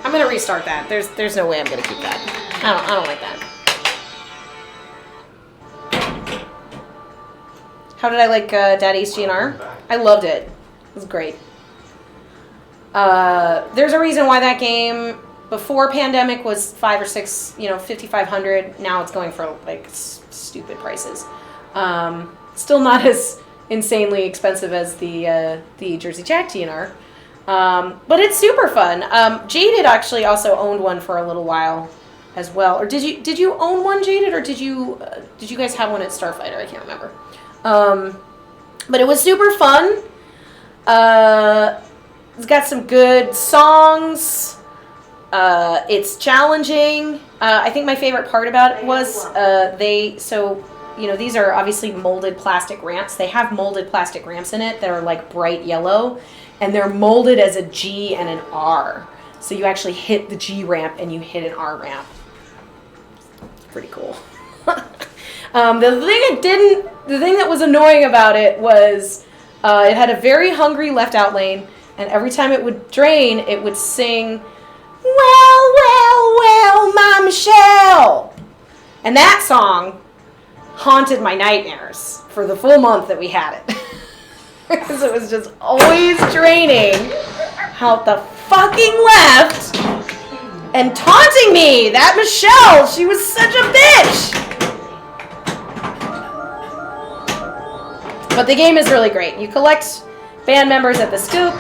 I'm gonna restart that. There's no way I'm gonna keep that. I don't like that. How did I like Daddy's GNR? I loved it. It was great. There's a reason why that game before pandemic was 5 or 6, 5,500. Now it's going for like stupid prices. Still not as insanely expensive as the Jersey Jack GNR. But it's super fun. Jaded actually also owned one for a little while as well. Or did you own one, Jaded, or did you guys have one at Starfighter? I can't remember. But it was super fun. It's got some good songs. It's challenging. I think my favorite part about it was these are obviously molded plastic ramps. They have molded plastic ramps in it that are like bright yellow, and they're molded as a G and an R. So you actually hit the G ramp and you hit an R ramp. It's pretty cool. The thing that was annoying about it was it had a very hungry left out lane, and every time it would drain, it would sing, "Well, well, well, my Michelle." And that song haunted my nightmares for the full month that we had it. Because it was just always draining out the fucking left and taunting me. That Michelle, she was such a bitch. But the game is really great. You collect band members at the scoop.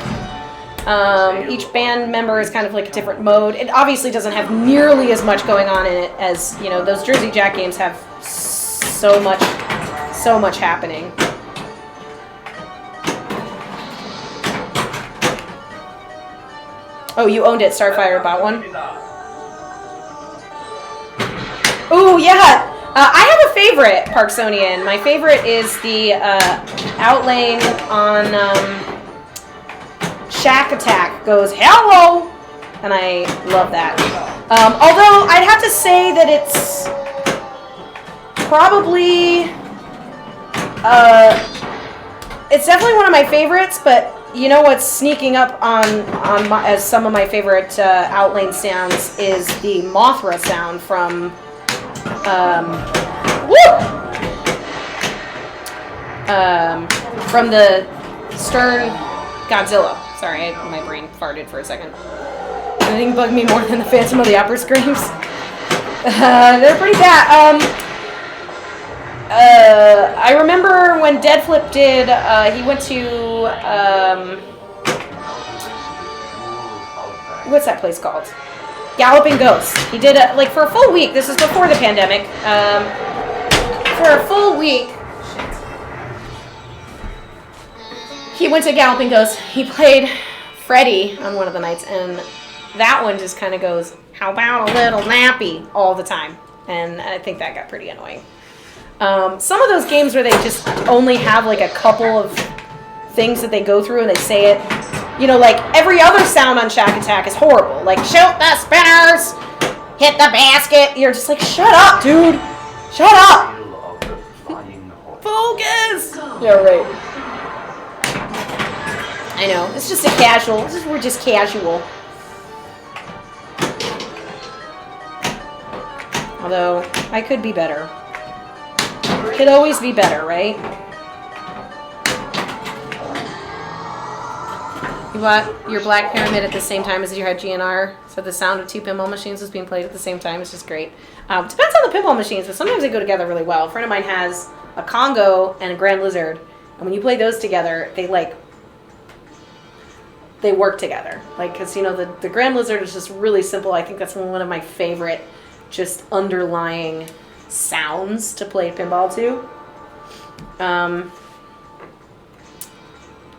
Each band member is kind of like a different mode. It obviously doesn't have nearly as much going on in it as, you know, those Jersey Jack games have so much happening. Oh, you owned it, Starfire bought one? Ooh, yeah. I have a favorite Parksonian. My favorite is the outlane on Shack Attack goes, "Hello!" And I love that. Although, I'd have to say that it's probably... it's definitely one of my favorites, but you know what's sneaking up on my, as some of my favorite outlane sounds is the Mothra sound from from the Stern Godzilla. Sorry, my brain farted for a second. Anything bug me more than the Phantom of the Opera screams. They're pretty bad. I remember when Dead Flip did, he went to, what's that place called? Galloping Ghost. He did it, like, for a full week. This is before the pandemic. For a full week, he went to Galloping Ghost. He played Freddy on one of the nights, and that one just kind of goes, "How about a little nappy?" all the time. And I think that got pretty annoying. Some of those games where they just only have like a couple of things that they go through and they say it, you know, like every other sound on Shack Attack is horrible. Like, "Shoot the spinners, hit the basket." You're just like, shut up, dude. Shut up. Focus. Yeah, right. I know. It's just a casual. We're just casual. Although, I could be better. Could always be better, right? You bought your Black Pyramid at the same time as you had GNR, so the sound of two pinball machines was being played at the same time. It's just great. Depends on the pinball machines, but sometimes they go together really well. A friend of mine has a Congo and a Grand Lizard, and when you play those together, they work together. Like, because, you know, the Grand Lizard is just really simple. I think that's one of my favorite just underlying sounds to play pinball to.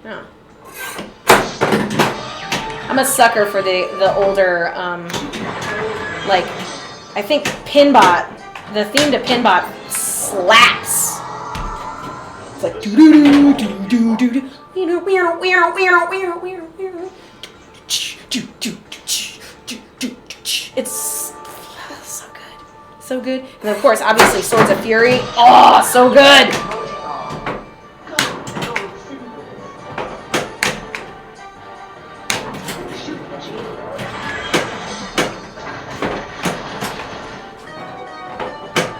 Yeah. I'm a sucker for the older, like, I think Pinbot, the theme to Pinbot slaps. It's like, do-do-do-do-do-do-do. It's so good. So good. And of course, obviously, Swords of Fury. Oh, so good.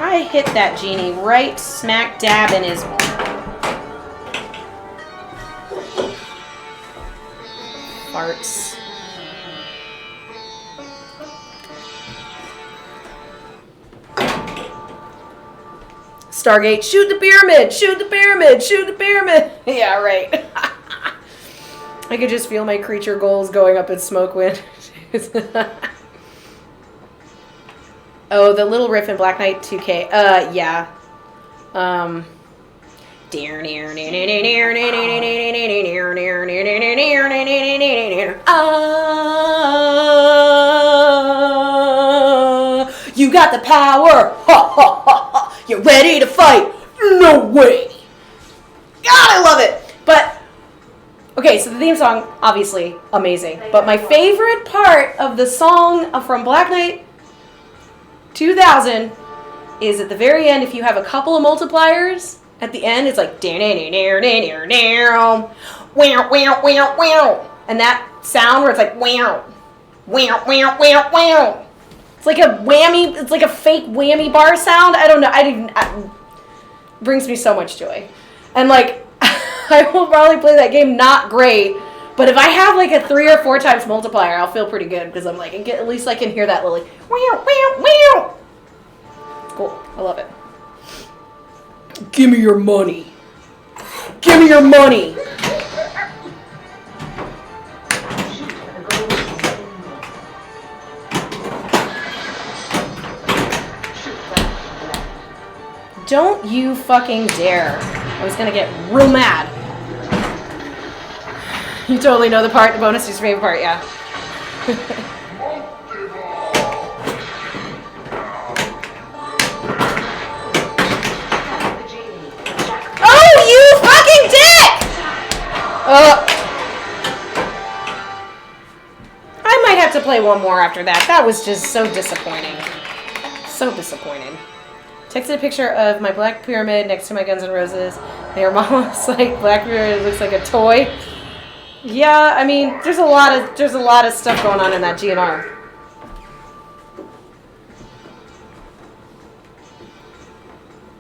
I hit that genie right smack dab in his farts. Stargate, shoot the pyramid, shoot the pyramid, shoot the pyramid. Yeah, right. I could just feel my creature goals going up in smoke wind. Oh, the little riff in Black Knight 2K. Yeah. You got the power. Ha ha ha ha. You're ready to fight. No way. God, I love it. But Okay, so the theme song, obviously, amazing. But my favorite part of the song from Black Knight 2000 is at the very end, if you have a couple of multipliers, at the end, it's like, and that sound where it's like, it's like a whammy, it's like a fake whammy bar sound. I don't know, brings me so much joy. And like, I will probably play that game not great, but if I have like a 3 or 4 times multiplier, I'll feel pretty good because I'm like, at least I can hear that little like, cool. I love it. Give me your money. Give me your money. Don't you fucking dare. I was gonna get real mad. You totally know the part, the bonus is your favorite part, yeah. Oh, you fucking dick! I might have to play one more after that. That was just so disappointing. So disappointed. Texted a picture of my Black Pyramid next to my Guns N' Roses. And your mom was like, Black Pyramid looks like a toy. Yeah, I mean, there's a lot of stuff going on in that GNR.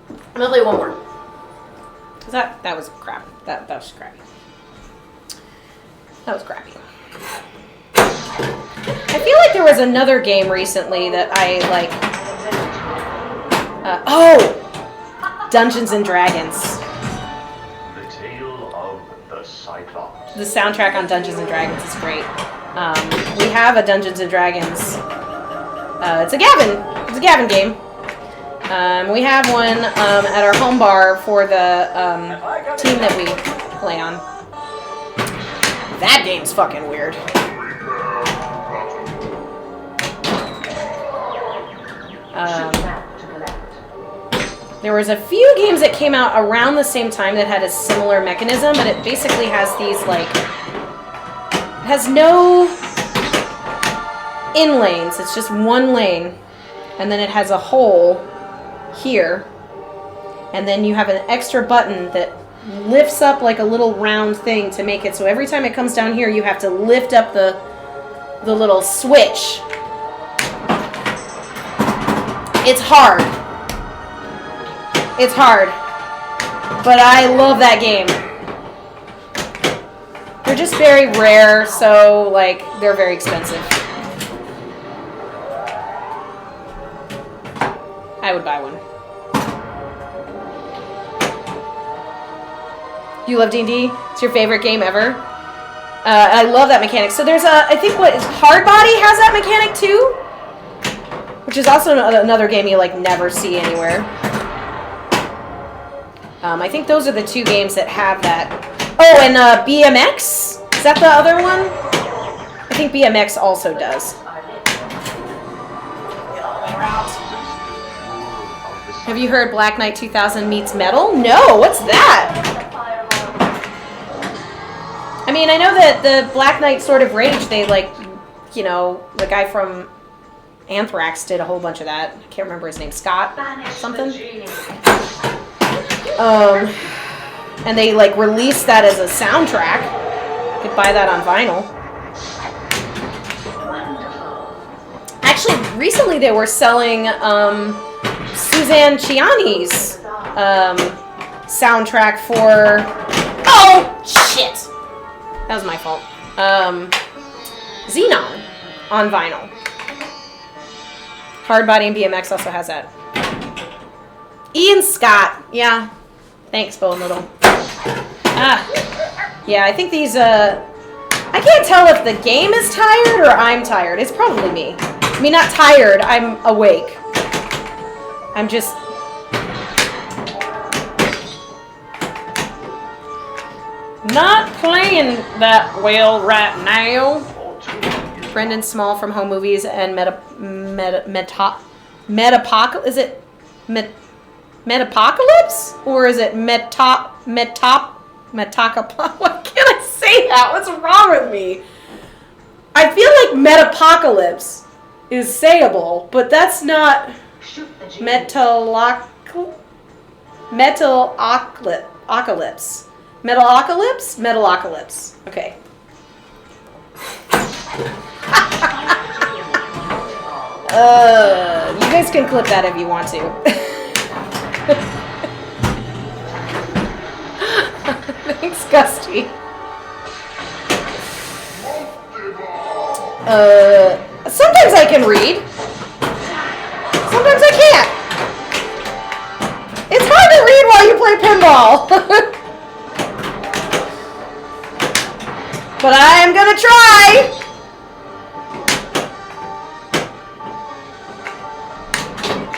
I'm gonna play one more. Cause that was crap. That was crappy. That was crappy. I feel like there was another game recently that I like. Dungeons and Dragons. The Tale of the Cyclops. The soundtrack on Dungeons and Dragons is great. We have a Dungeons and Dragons. It's a Gavin game. We have one at our home bar for the team that we play on. That game's fucking weird. There was a few games that came out around the same time that had a similar mechanism, but it basically has these, like, it has no in lanes. It's just one lane, and then it has a hole here, and then you have an extra button that lifts up like a little round thing to make it so every time it comes down here, you have to lift up the little switch. It's hard. It's hard, but I love that game. They're just very rare, so like they're very expensive. I would buy one. You love D&D? It's your favorite game ever? I love that mechanic. So there's I think Hard Body has that mechanic too, which is also another game you like never see anywhere. I think those are the two games that have that. Oh, and BMX? Is that the other one? I think BMX also does. Have you heard Black Knight 2000 meets Metal? No, what's that? I mean, I know that the Black Knight Sword of Rage, they like, you know, the guy from Anthrax did a whole bunch of that. I can't remember his name. Scott something? And they like released that as a soundtrack. You could buy that on vinyl. Actually, recently they were selling Suzanne Ciani's soundtrack for. Oh shit! That was my fault. Xenon on vinyl. Hard Body and BMX also has that. Ian Scott, yeah. Thanks, Bo and Little. Yeah, I think these, I can't tell if the game is tired or I'm tired. It's probably me. I mean, not tired, I'm awake. I'm just... not playing that well right now. Brendan Small from Home Movies and Metapocalypse? Is it Metapocalypse? Or is it Metaka? What can I say? say that. What's wrong with me? I feel like Metapocalypse is sayable, but that's not Shoot the genie. Metalocalypse. Metalocalypse? Metalocalypse. Okay. You guys can clip that if you want to. Thanks, Gusty. Sometimes I can read. Sometimes I can't. It's hard to read while you play pinball. But I am gonna try.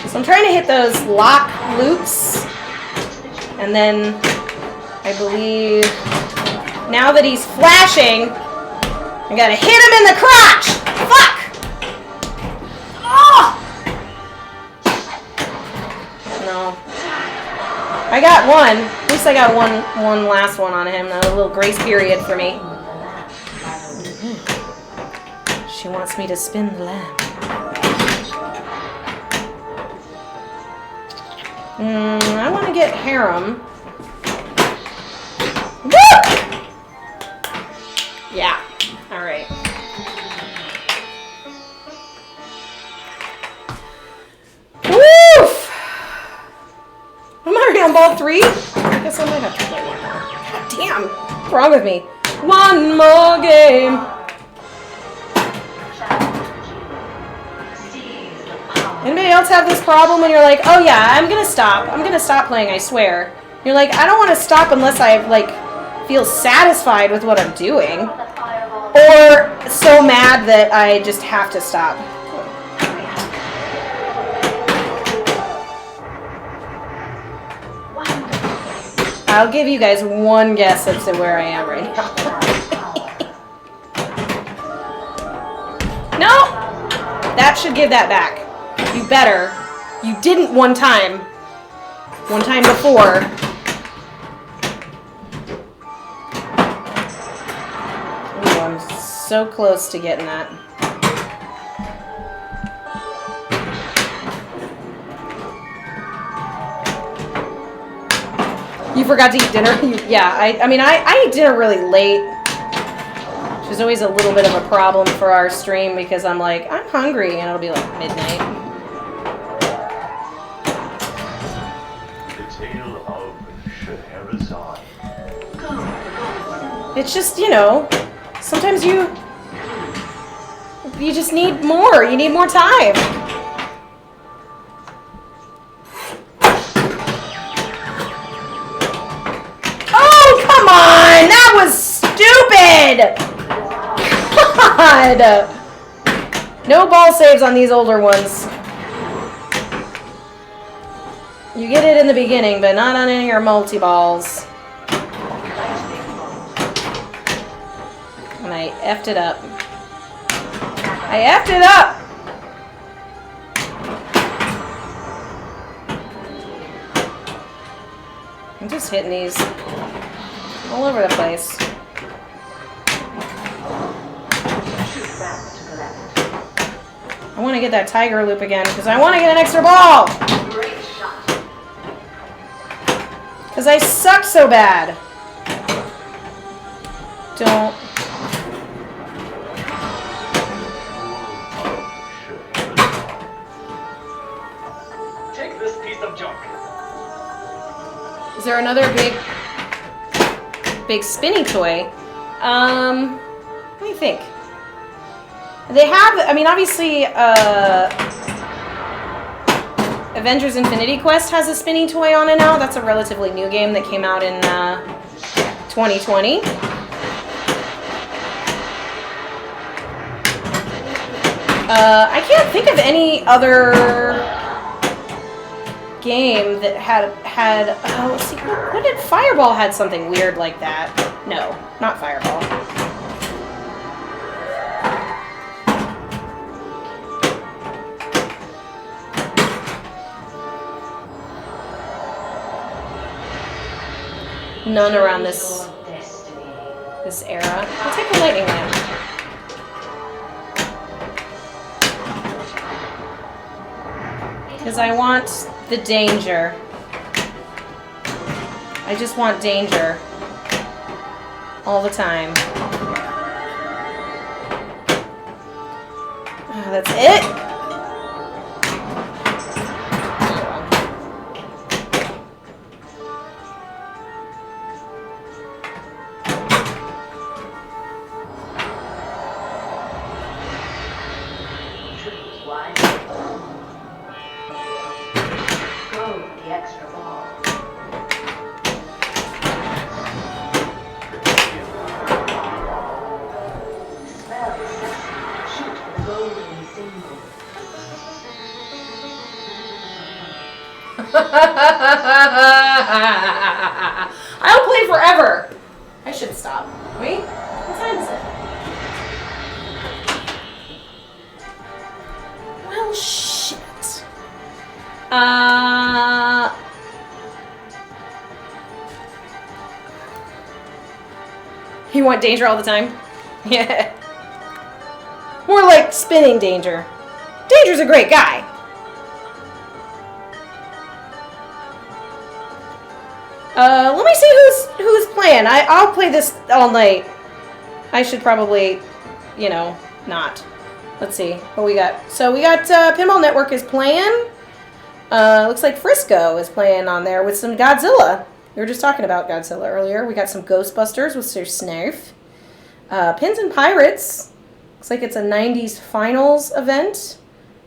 So I'm trying to hit those lock loops. And then I believe now that he's flashing, I gotta hit him in the crotch! Fuck! Oh! No. I got one. At least I got one last one on him. A little grace period for me. She wants me to spin the lamp. I want to get Harem. Woo! Yeah. Alright. Woof! I'm already on ball 3? I guess I might have to play one more. God damn! What's wrong with me? One more game! Anybody else have this problem when you're like, oh yeah, I'm gonna stop playing, I swear. You're like, I don't want to stop unless I, like, feel satisfied with what I'm doing. Or so mad that I just have to stop. I'll give you guys one guess as to where I am right now. No! That should give that back. You better. You didn't one time. One time before. Ooh, I'm so close to getting that. You forgot to eat dinner? Yeah, I mean, I eat dinner really late. Which is always a little bit of a problem for our stream because I'm like, I'm hungry, and it'll be like midnight. The tale of Scheherazade. It's just, you know, sometimes you just need more. You need more time. Oh, come on! That was stupid! God! No ball saves on these older ones. You get it in the beginning, but not on any of your multi-balls. And I effed it up. I effed it up! I'm just hitting these all over the place. I want to get that tiger loop again because I want to get an extra ball! Because I suck so bad. Don't. Take this piece of junk. Is there another big spinny toy? Let me think. They have, I mean, obviously, Avengers Infinity Quest has a spinning toy on it now. That's a relatively new game that came out in 2020. I can't think of any other game that had oh, let's see, what did Fireball had something weird like that? No, not Fireball. None around this. this era. I'll take the lightning lamp. Because I want the danger. I just want danger. All the time. Oh, that's it? Triples wide. Go for the extra ball. Spell sexy. Shoot for the golden single. I'll play forever. I should stop. Wait, what time is it? Well, shit. You want danger all the time? Yeah. More like spinning danger. Danger's a great guy. Let me see who's playing. I'll play this all night. I should probably, you know, not. Let's see what we got. So we got Pinball Network is playing. Looks like Frisco is playing on there with some Godzilla. We were just talking about Godzilla earlier. We got some Ghostbusters with Sir Snarf. Pins and Pirates. Looks like it's a 90s finals event.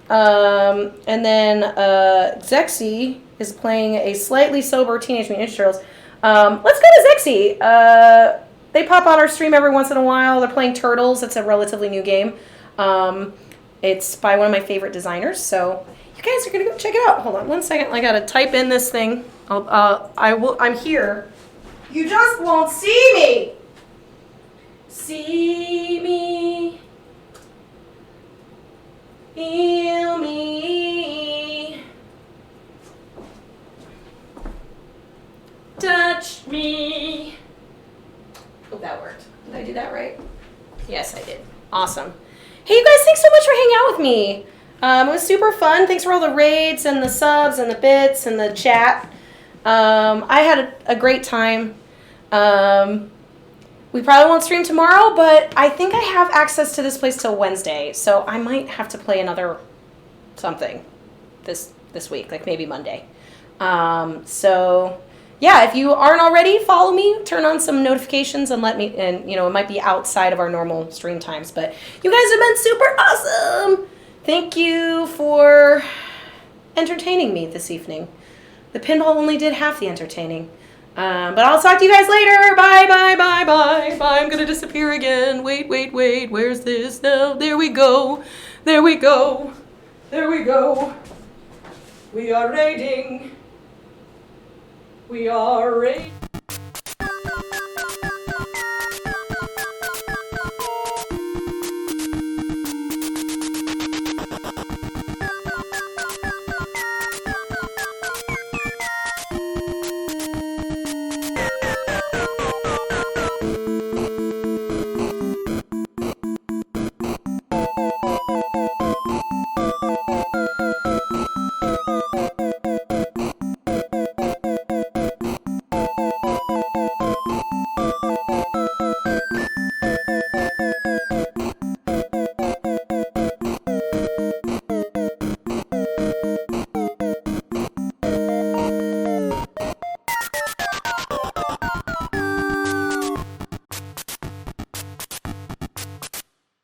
And then Zexy is playing a slightly sober Teenage Mutant Ninja Turtles. Let's go to Zexy. They pop on our stream every once in a while. They're playing Turtles. It's a relatively new game. It's by one of my favorite designers. So you guys are gonna go check it out. Hold on one second. I gotta type in this thing. I'm here. You just won't see me. See me. Feel me. Touch me. Hope that worked. Did I do that right? Yes, I did. Awesome. Hey, you guys, thanks so much for hanging out with me. It was super fun. Thanks for all the raids and the subs and the bits and the chat. I had a great time. We probably won't stream tomorrow, but I think I have access to this place till Wednesday, so I might have to play another something this week, like maybe Monday. So yeah, if you aren't already, follow me, turn on some notifications, and let me. And you know, it might be outside of our normal stream times, but you guys have been super awesome. Thank you for entertaining me this evening. The pinball only did half the entertaining. But I'll talk to you guys later. Bye, bye, bye, bye, bye. I'm gonna disappear again. Wait, wait, wait. Where's this? No, there we go. There we go. There we go. We are raiding. We are raiding.